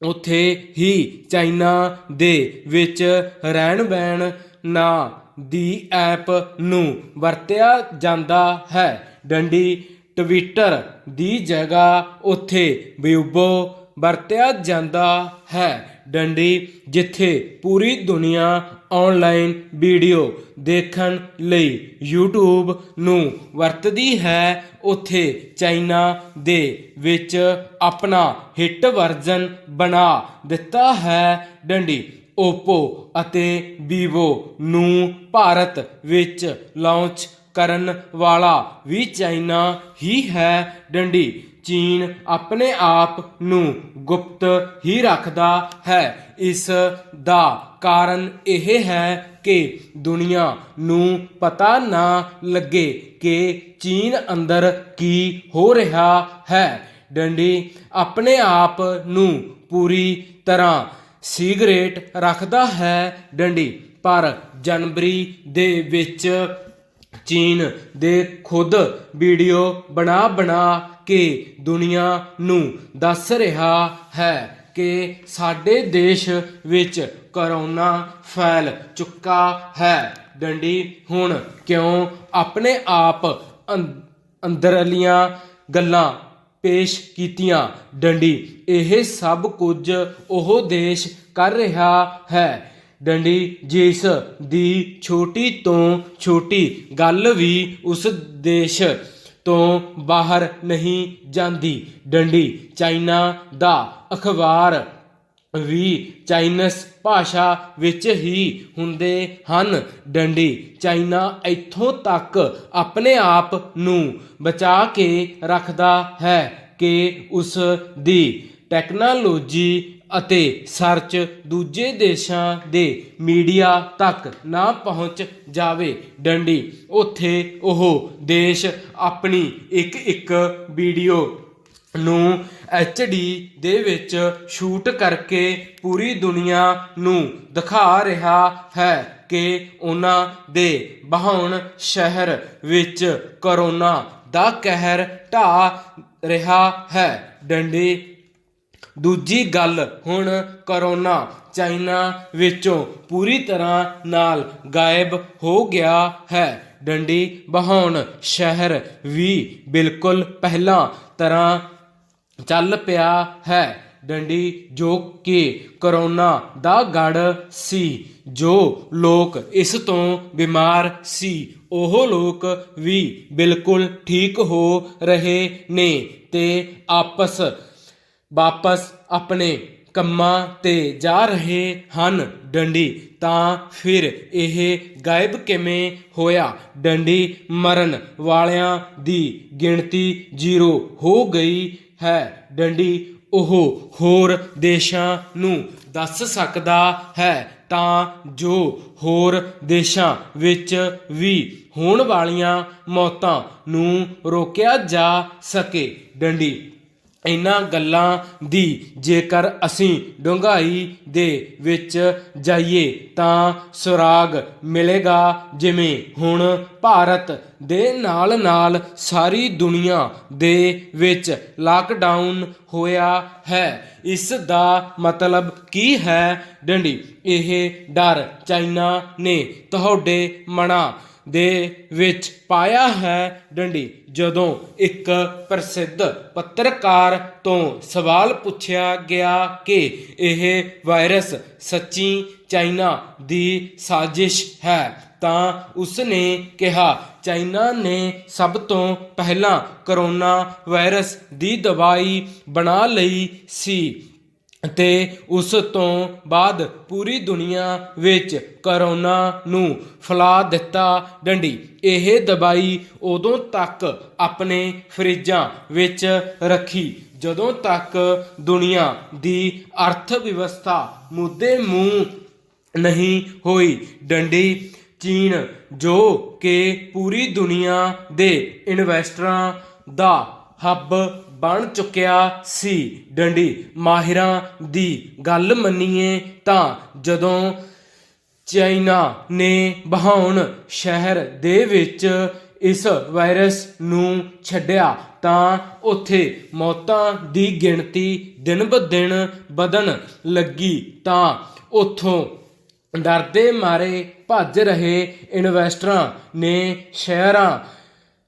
ਉੱਥੇ ਹੀ ਚਾਈਨਾ ਦੇ ਵਿੱਚ ਰਹਿਣ ਬਹਿਣ ਨਾਂ ਦੀ ਐਪ ਨੂੰ ਵਰਤਿਆ ਜਾਂਦਾ ਹੈ। ਡੰਡੀ ਟਵਿੱਟਰ ਦੀ ਜਗ੍ਹਾ ਉੱਥੇ weibo ਵਰਤਿਆ ਜਾਂਦਾ ਹੈ। ਡੰਡੀ ਜਿੱਥੇ ਪੂਰੀ ਦੁਨੀਆ ਆਨਲਾਈਨ ਵੀਡੀਓ ਦੇਖਣ ਲਈ YouTube ਨੂੰ ਵਰਤਦੀ ਹੈ, ਉੱਥੇ ਚਾਈਨਾ ਦੇ ਵਿੱਚ ਆਪਣਾ ਹਿੱਟ ਵਰਜ਼ਨ ਬਣਾ ਦਿੱਤਾ ਹੈ। ਡੰਡੀ Oppo ਅਤੇ Vivo ਨੂੰ ਭਾਰਤ ਵਿੱਚ ਲਾਂਚ ਕਰਨ ਵਾਲਾ ਵੀ ਚਾਈਨਾ ਹੀ ਹੈ। ਡੰਡੀ ਚੀਨ ਆਪਣੇ ਆਪ ਨੂੰ ਗੁਪਤ ਹੀ ਰੱਖਦਾ ਹੈ। ਇਸ ਦਾ ਕਾਰਨ ਇਹ ਹੈ ਕਿ ਦੁਨੀਆ ਨੂੰ ਪਤਾ ਨਾ ਲੱਗੇ ਕਿ ਚੀਨ ਅੰਦਰ ਕੀ ਹੋ ਰਿਹਾ ਹੈ। ਡੰਡੀ ਆਪਣੇ ਆਪ ਨੂੰ ਪੂਰੀ ਤਰ੍ਹਾਂ ਸੀਕ੍ਰੇਟ ਰੱਖਦਾ ਹੈ। ਡੰਡੀ ਪਰ ਜਨਵਰੀ ਦੇ ਵਿੱਚ ਚੀਨ ਦੇ ਖੁਦ ਵੀਡੀਓ ਬਣਾ ਕੇ ਦੁਨੀਆ ਨੂੰ ਦੱਸ ਰਿਹਾ ਹੈ ਕਿ ਸਾਡੇ ਦੇਸ਼ ਵਿੱਚ ਕਰੋਨਾ ਫੈਲ ਚੁੱਕਾ ਹੈ। ਡੰਡੀ ਹੁਣ ਕਿਉਂ ਆਪਣੇ ਆਪ ਅੰਦਰਲੀਆਂ ਗੱਲਾਂ ਪੇਸ਼ ਕੀਤੀਆਂ। ਡੰਡੀ ਇਹ ਸਭ ਕੁਝ ਉਹ ਦੇਸ਼ ਕਰ ਰਿਹਾ ਹੈ। ਡੰਡੀ ਜਿਸ ਦੀ ਛੋਟੀ ਤੋਂ ਛੋਟੀ ਗੱਲ ਵੀ ਉਸ ਦੇਸ਼ ਤੋਂ ਬਾਹਰ ਨਹੀਂ ਜਾਂਦੀ। ਡੰਡੀ ਚਾਈਨਾ ਦਾ ਅਖਬਾਰ ਵੀ ਚਾਈਨਸ ਭਾਸ਼ਾ ਵਿੱਚ ਹੀ ਹੁੰਦੇ ਹਨ। ਡੰਡੀ ਚਾਈਨਾ ਇੱਥੋਂ ਤੱਕ ਆਪਣੇ ਆਪ ਨੂੰ ਬਚਾ ਕੇ ਰੱਖਦਾ ਹੈ ਕਿ ਉਸ ਦੀ ਟੈਕਨੋਲੋਜੀ ਅਤੇ ਸਰਚ ਦੂਜੇ ਦੇਸ਼ਾਂ ਦੇ ਮੀਡੀਆ ਤੱਕ ਨਾ ਪਹੁੰਚ ਜਾਵੇ। ਡੰਡੀ ਉੱਥੇ ਉਹ ਦੇਸ਼ ਆਪਣੀ ਇੱਕ ਵੀਡੀਓ ਨੂੰ HD ਦੇ ਵਿੱਚ ਸ਼ੂਟ ਕਰਕੇ ਪੂਰੀ ਦੁਨੀਆ ਨੂੰ ਦਿਖਾ ਰਿਹਾ ਹੈ ਕਿ ਉਹਨਾਂ ਦੇ ਵੁਹਾਨ ਸ਼ਹਿਰ ਵਿੱਚ ਕਰੋਨਾ ਦਾ ਕਹਿਰ ਢਾਹ ਰਿਹਾ ਹੈ। ਡੰਡੀ ਦੂਜੀ ਗੱਲ, ਹੁਣ ਕਰੋਨਾ ਚਾਈਨਾ ਵਿੱਚੋਂ ਪੂਰੀ ਤਰ੍ਹਾਂ ਨਾਲ ਗਾਇਬ ਹੋ ਗਿਆ ਹੈ। ਡੰਡੀ ਵੁਹਾਨ ਸ਼ਹਿਰ ਵੀ ਬਿਲਕੁਲ ਪਹਿਲਾਂ ਤਰ੍ਹਾਂ ਚੱਲ ਪਿਆ ਹੈ। ਡੰਡੀ ਜੋ ਕਿ ਕਰੋਨਾ ਦਾ ਗੜ੍ਹ ਸੀ, ਜੋ ਲੋਕ ਇਸ ਤੋਂ ਬਿਮਾਰ ਸੀ, ਉਹ ਲੋਕ ਵੀ ਬਿਲਕੁਲ ਠੀਕ ਹੋ ਰਹੇ ਨੇ ਤੇ ਵਾਪਸ ਆਪਣੇ ਕੰਮਾਂ ਤੇ ਜਾ ਰਹੇ ਹਨ। ਡੰਡੀ ਤਾਂ ਫਿਰ ਇਹ ਗਾਇਬ ਕਿਵੇਂ ਹੋਇਆ? ਡੰਡੀ ਮਰਨ ਵਾਲਿਆਂ ਦੀ ਗਿਣਤੀ 0 ਹੋ ਗਈ ਹੈ। ਡੰਡੀ ਉਹ ਹੋਰ ਦੇਸ਼ਾਂ ਨੂੰ ਦੱਸ ਸਕਦਾ ਹੈ ਤਾਂ ਜੋ ਹੋਰ ਦੇਸ਼ਾਂ ਵਿੱਚ ਵੀ ਹੋਣ ਵਾਲੀਆਂ ਮੌਤਾਂ ਨੂੰ ਰੋਕਿਆ ਜਾ ਸਕੇ। ਡੰਡੀ ਇਹਨਾਂ ਗੱਲਾਂ ਦੀ ਜੇਕਰ ਅਸੀਂ ਡੂੰਘਾਈ ਦੇ ਵਿੱਚ ਜਾਈਏ ਤਾਂ ਸੁਰਾਗ ਮਿਲੇਗਾ। ਜਿਵੇਂ ਹੁਣ ਭਾਰਤ ਦੇ ਨਾਲ ਸਾਰੀ ਦੁਨੀਆ ਦੇ ਵਿੱਚ ਲਾਕਡਾਊਨ ਹੋਇਆ ਹੈ, ਇਸ ਦਾ ਮਤਲਬ ਕੀ ਹੈ? ਡੰਡੀ ਇਹ ਡਰ ਚਾਈਨਾ ਨੇ ਤੁਹਾਡੇ ਮਨਾਂ ਦੇ ਵਿੱਚ ਪਾਇਆ ਹੈ। ਡੰਡੀ ਜਦੋਂ ਇੱਕ ਪ੍ਰਸਿੱਧ ਪੱਤਰਕਾਰ ਤੋਂ ਸਵਾਲ ਪੁੱਛਿਆ ਗਿਆ ਕਿ ਇਹ ਵਾਇਰਸ ਸੱਚੀ ਚਾਈਨਾ ਦੀ ਸਾਜ਼ਿਸ਼ ਹੈ ਤਾਂ ਉਸ ਨੇ ਕਿਹਾ ਚਾਈਨਾ ਨੇ ਸਭ ਤੋਂ ਪਹਿਲਾਂ ਕਰੋਨਾ ਵਾਇਰਸ ਦੀ ਦਵਾਈ ਬਣਾ ਲਈ ਸੀ ਅਤੇ ਉਸ ਤੋਂ ਬਾਅਦ ਪੂਰੀ ਦੁਨੀਆ ਵਿੱਚ ਕਰੋਨਾ ਨੂੰ ਫੈਲਾ ਦਿੱਤਾ। ਡੰਡੀ ਇਹ ਦਵਾਈ ਉਦੋਂ ਤੱਕ ਆਪਣੇ ਫਰਿੱਜਾਂ ਵਿੱਚ ਰੱਖੀ ਜਦੋਂ ਤੱਕ ਦੁਨੀਆ ਦੀ ਅਰਥ ਵਿਵਸਥਾ ਮੁੱਦੇ ਮੂੰਹ ਨਹੀਂ ਹੋਈ। ਡੰਡੀ ਚੀਨ ਜੋ ਕਿ ਪੂਰੀ ਦੁਨੀਆ ਦੇ ਇਨਵੈਸਟਰਾਂ ਦਾ ਹੱਬ ਬਣ ਚੁੱਕਿਆ ਸੀ। ਡੰਡੀ ਮਾਹਿਰਾਂ ਦੀ ਗੱਲ ਮੰਨੀਏ ਤਾਂ ਜਦੋਂ ਚਾਈਨਾ ਨੇ ਵੁਹਾਨ ਸ਼ਹਿਰ ਦੇ ਵਿੱਚ ਇਸ ਵਾਇਰਸ ਨੂੰ ਛੱਡਿਆ ਤਾਂ ਉੱਥੇ ਮੌਤਾਂ ਦੀ ਗਿਣਤੀ ਦਿਨ ਬ ਦਿਨ ਵਧਣ ਲੱਗੀ ਤਾਂ ਉੱਥੋਂ ਡਰਦੇ ਮਾਰੇ ਭੱਜ ਰਹੇ ਇਨਵੈਸਟਰਾਂ ਨੇ ਸ਼ਹਿਰਾਂ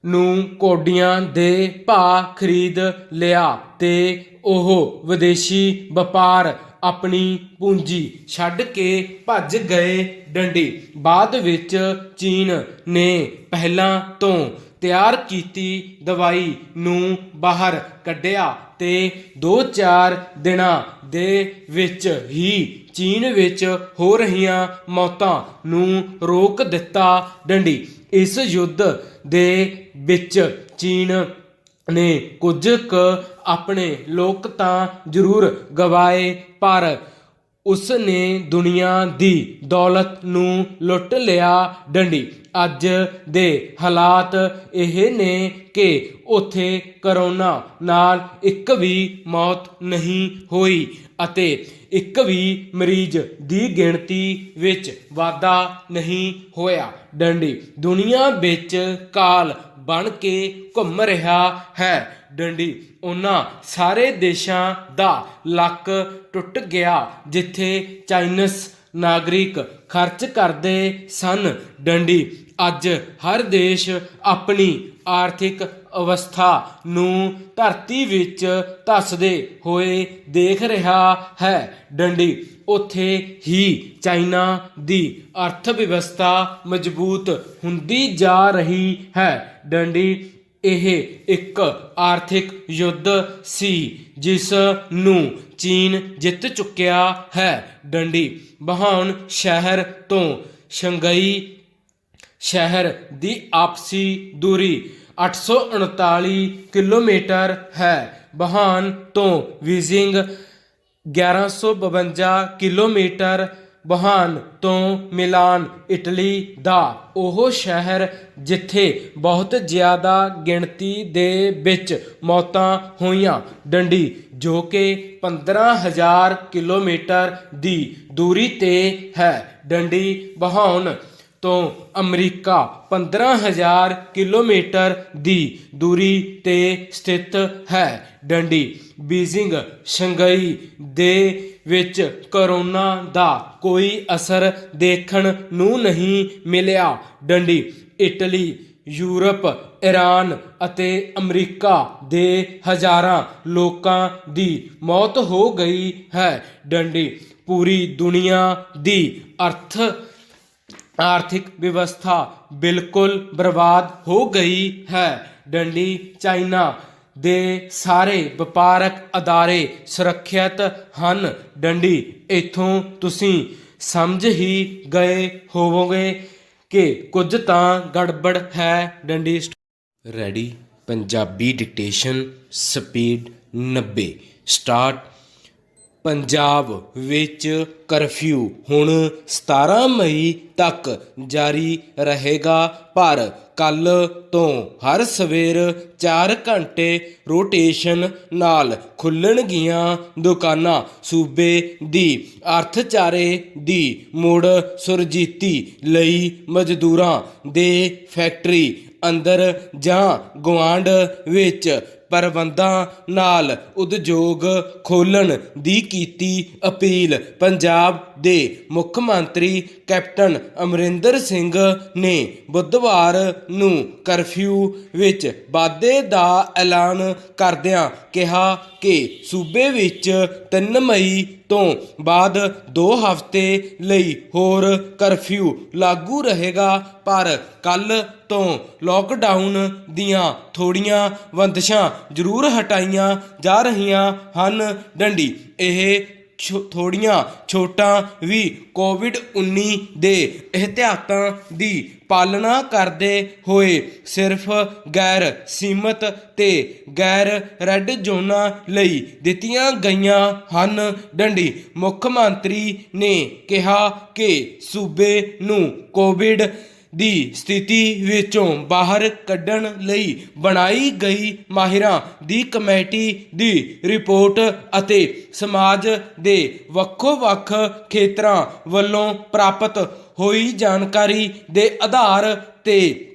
ਨੂੰ ਕੌਡੀਆਂ ਦੇ ਭਾਅ ਖਰੀਦ ਲਿਆ ਤੇ ਉਹ ਵਿਦੇਸ਼ੀ ਵਪਾਰ ਆਪਣੀ ਪੂੰਜੀ ਛੱਡ ਕੇ ਭੱਜ ਗਏ। ਡੰਡੀ ਬਾਅਦ ਵਿੱਚ ਚੀਨ ਨੇ ਪਹਿਲਾਂ ਤੋਂ ਤਿਆਰ ਕੀਤੀ ਦਵਾਈ ਨੂੰ ਬਾਹਰ ਕੱਢਿਆ ਤੇ 2-4 ਦਿਨਾਂ ਦੇ ਵਿੱਚ ਹੀ ਚੀਨ ਵਿੱਚ ਹੋ ਰਹੀਆਂ ਮੌਤਾਂ ਨੂੰ ਰੋਕ ਦਿੱਤਾ। ਡੰਡੀ ਇਸ ਯੁੱਧ ਦੇ ਵਿੱਚ ਚੀਨ ਨੇ ਕੁਝ ਕੁ ਆਪਣੇ ਲੋਕ ਤਾਂ ਜ਼ਰੂਰ ਗਵਾਏ ਪਰ ਉਸ ਨੇ ਦੁਨੀਆ ਦੀ ਦੌਲਤ ਨੂੰ ਲੁੱਟ ਲਿਆ। ਡੰਡੀ ਅੱਜ ਦੇ ਹਾਲਾਤ ਇਹ ਨੇ ਕਿ ਉੱਥੇ ਕਰੋਨਾ ਨਾਲ ਇੱਕ ਵੀ ਮੌਤ ਨਹੀਂ ਹੋਈ ਅਤੇ ਇੱਕ ਵੀ ਮਰੀਜ਼ ਦੀ ਗਿਣਤੀ ਵਿੱਚ ਵਾਧਾ ਨਹੀਂ ਹੋਇਆ। ਡੰਡੀ ਦੁਨੀਆ ਵਿੱਚ ਕਾਲ ਬਣ ਕੇ ਘੁੰਮ ਰਿਹਾ ਹੈ। ਡੰਡੀ ਉਹਨਾਂ ਸਾਰੇ ਦੇਸ਼ਾਂ ਦਾ ਲੱਕ ਟੁੱਟ ਗਿਆ ਜਿੱਥੇ ਚਾਈਨੀਜ਼ ਨਾਗਰਿਕ ਖਰਚ ਕਰਦੇ ਸਨ। ਡੰਡੀ ਅੱਜ ਹਰ ਦੇਸ਼ ਆਪਣੀ ਆਰਥਿਕ ਅਵਸਥਾ ਨੂੰ ਧਰਤੀ ਵਿੱਚ ਧੱਸਦੇ ਹੋਏ ਦੇਖ ਰਿਹਾ ਹੈ। ਡੰਡੀ ਉੱਥੇ ਹੀ ਚਾਈਨਾ ਦੀ ਅਰਥ ਵਿਵਸਥਾ ਮਜ਼ਬੂਤ ਹੁੰਦੀ ਜਾ ਰਹੀ ਹੈ। ਡੰਡੀ ਇਹ ਇੱਕ ਆਰਥਿਕ ਯੁੱਧ ਸੀ ਜਿਸ ਨੂੰ ਚੀਨ ਜਿੱਤ ਚੁੱਕਿਆ ਹੈ। ਡੰਡੀ ਵੁਹਾਨ ਸ਼ਹਿਰ ਤੋਂ ਸ਼ੰਘਾਈ ਸ਼ਹਿਰ ਦੀ ਆਪਸੀ ਦੂਰੀ 839 ਕਿਲੋਮੀਟਰ ਹੈ। ਵੁਹਾਨ ਤੋਂ ਬੀਜਿੰਗ 1152 ਕਿਲੋਮੀਟਰ। ਵੁਹਾਨ ਤੋਂ ਮਿਲਾਨ ਇਟਲੀ ਦਾ ਉਹ ਸ਼ਹਿਰ ਜਿੱਥੇ ਬਹੁਤ ਜ਼ਿਆਦਾ ਗਿਣਤੀ ਦੇ ਵਿੱਚ ਮੌਤਾਂ ਹੋਈਆਂ। ਡੰਡੀ ਜੋ ਕਿ 15,000 ਕਿਲੋਮੀਟਰ ਦੀ ਦੂਰੀ ਤੇ ਹੈ। ਡੰਡੀ ਵੁਹਾਨ ਤੋਂ ਅਮਰੀਕਾ 15,000 ਕਿਲੋਮੀਟਰ ਦੀ ਦੂਰੀ ਤੇ ਸਥਿਤ ਹੈ। ਡੰਡੀ ਬੀਜਿੰਗ ਸ਼ੰਘਾਈ ਦੇ ਵਿੱਚ ਕਰੋਨਾ ਦਾ ਕੋਈ ਅਸਰ ਦੇਖਣ ਨੂੰ ਨਹੀਂ ਮਿਲਿਆ। ਡੰਡੀ ਇਟਲੀ ਯੂਰਪ ਈਰਾਨ ਅਤੇ ਅਮਰੀਕਾ ਦੇ ਹਜ਼ਾਰਾਂ ਲੋਕਾਂ ਦੀ ਮੌਤ ਹੋ ਗਈ ਹੈ। ਡੰਡੀ ਪੂਰੀ ਦੁਨੀਆ ਦੀ ਆਰਥਿਕ ਵਿਵਸਥਾ ਬਿਲਕੁਲ ਬਰਬਾਦ ਹੋ ਗਈ ਹੈ। ਡੰਡੀ ਚਾਈਨਾ ਦੇ ਸਾਰੇ ਵਪਾਰਕ ਅਦਾਰੇ ਸੁਰੱਖਿਅਤ ਹਨ। ਡੰਡੀ ਇੱਥੋਂ ਤੁਸੀਂ ਸਮਝ ਹੀ ਗਏ ਹੋਵੋਗੇ ਕਿ ਕੁਝ ਤਾਂ ਗੜਬੜ ਹੈ। ਡੰਡੀ ready. Punjabi dictation speed 90 start. Punjab ਵਿੱਚ ਕਰਫਿਊ ਹੁਣ 17 ਮਈ ਤੱਕ ਜਾਰੀ ਰਹੇਗਾ ਪਰ ਕੱਲ੍ਹ ਤੋਂ ਹਰ ਸਵੇਰ 4 ਘੰਟੇ ਰੋਟੇਸ਼ਨ ਨਾਲ ਖੁੱਲ੍ਹਣਗੀਆਂ ਦੁਕਾਨਾਂ। ਸੂਬੇ ਦੀ ਅਰਥਚਾਰੇ ਦੀ ਮੁੜ ਸੁਰਜੀਤੀ ਲਈ ਮਜ਼ਦੂਰਾਂ ਦੇ ਫੈਕਟਰੀ ਅੰਦਰ ਜਾਂ ਗੁਆਂਢ ਵਿੱਚ ਪ੍ਰਬੰਧਾਂ ਨਾਲ ਉਦਯੋਗ ਖੋਲ੍ਹਣ ਦੀ ਕੀਤੀ ਅਪੀਲ। ਪੰਜਾਬ ਦੇ ਮੁੱਖ ਮੰਤਰੀ ਕੈਪਟਨ ਅਮਰਿੰਦਰ ਸਿੰਘ ਨੇ ਬੁੱਧਵਾਰ ਨੂੰ ਕਰਫਿਊ ਵਿੱਚ ਵਾਧੇ ਦਾ ਐਲਾਨ ਕਰਦਿਆਂ ਕਿਹਾ ਕਿ ਸੂਬੇ ਵਿੱਚ 3 ਮਈ ਤੋਂ ਬਾਅਦ 2 ਹਫ਼ਤੇ ਲਈ ਹੋਰ ਕਰਫਿਊ ਲਾਗੂ ਰਹੇਗਾ ਪਰ ਕੱਲ੍ਹ ਤੋਂ ਲੋਕਡਾਊਨ ਦੀਆਂ ਥੋੜ੍ਹੀਆਂ ਬੰਦਸ਼ਾਂ ਜ਼ਰੂਰ ਹਟਾਈਆਂ ਜਾ ਰਹੀਆਂ ਹਨ। ਡੰਡੀ ਇਹ ਥੋੜ੍ਹੀਆਂ ਛੋਟਾਂ ਵੀ ਕੋਵਿਡ-19 ਦੇ ਇਹਤਿਆਤਾਂ ਦੀ ਪਾਲਣਾ ਕਰਦੇ ਹੋਏ ਸਿਰਫ ਗੈਰ ਸੀਮਤ ਤੇ ਗੈਰ ਰੈੱਡ ਜ਼ੋਨਾਂ ਲਈ ਦਿੱਤੀਆਂ ਗਈਆਂ ਹਨ। ਡੰਡੀ ਮੁੱਖ ਮੰਤਰੀ ਨੇ ਕਿਹਾ ਕਿ ਸੂਬੇ ਨੂੰ ਕੋਵਿਡ ਦੀ ਸਥਿਤੀ ਵਿੱਚੋਂ ਬਾਹਰ ਕੱਢਣ ਲਈ ਬਣਾਈ ਗਈ ਮਾਹਿਰਾਂ ਦੀ ਕਮੇਟੀ ਦੀ ਰਿਪੋਰਟ ਅਤੇ ਸਮਾਜ ਦੇ ਵੱਖੋ-ਵੱਖ ਖੇਤਰਾਂ ਵੱਲੋਂ ਪ੍ਰਾਪਤ ਹੋਈ ਜਾਣਕਾਰੀ ਦੇ ਆਧਾਰ 'ਤੇ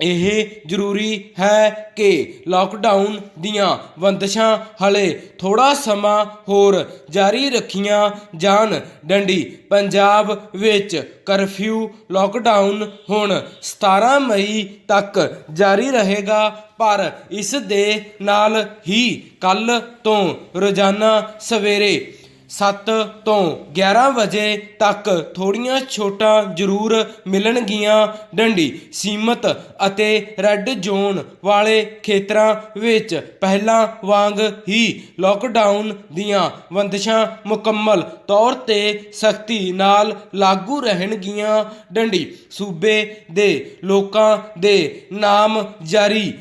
ਇਹ ਜ਼ਰੂਰੀ ਹੈ ਕਿ ਲਾਕਡਾਊਨ ਦੀਆਂ ਬੰਦਸ਼ਾਂ ਹਾਲੇ ਥੋੜ੍ਹਾ ਸਮਾਂ ਹੋਰ ਜਾਰੀ ਰੱਖੀਆਂ ਜਾਣ। ਡੰਡੀ ਪੰਜਾਬ ਵਿੱਚ ਕਰਫਿਊ ਲਾਕਡਾਊਨ ਹੁਣ 17 ਮਈ ਤੱਕ ਜਾਰੀ ਰਹੇਗਾ, ਪਰ ਇਸ ਦੇ ਨਾਲ ਹੀ ਕੱਲ੍ਹ ਤੋਂ ਰੋਜ਼ਾਨਾ ਸਵੇਰੇ 7 ਤੋਂ 11 ਵਜੇ ਤੱਕ ਥੋੜ੍ਹੀਆਂ ਛੋਟਾਂ ਜ਼ਰੂਰ ਮਿਲਣਗੀਆਂ। ਡੰਡੀ ਸੀਮਤ ਅਤੇ ਰੈੱਡ ਜ਼ੋਨ ਵਾਲੇ ਖੇਤਰਾਂ ਵਿੱਚ ਪਹਿਲਾਂ ਵਾਂਗ ਹੀ ਲਾਕਡਾਊਨ ਦੀਆਂ ਬੰਦਸ਼ਾਂ ਮੁਕੰਮਲ ਤੌਰ 'ਤੇ ਸਖਤੀ ਨਾਲ ਲਾਗੂ ਰਹਿਣਗੀਆਂ। ਡੰਡੀ ਸੂਬੇ ਦੇ ਲੋਕਾਂ ਦੇ ਨਾਮ ਜਾਰੀ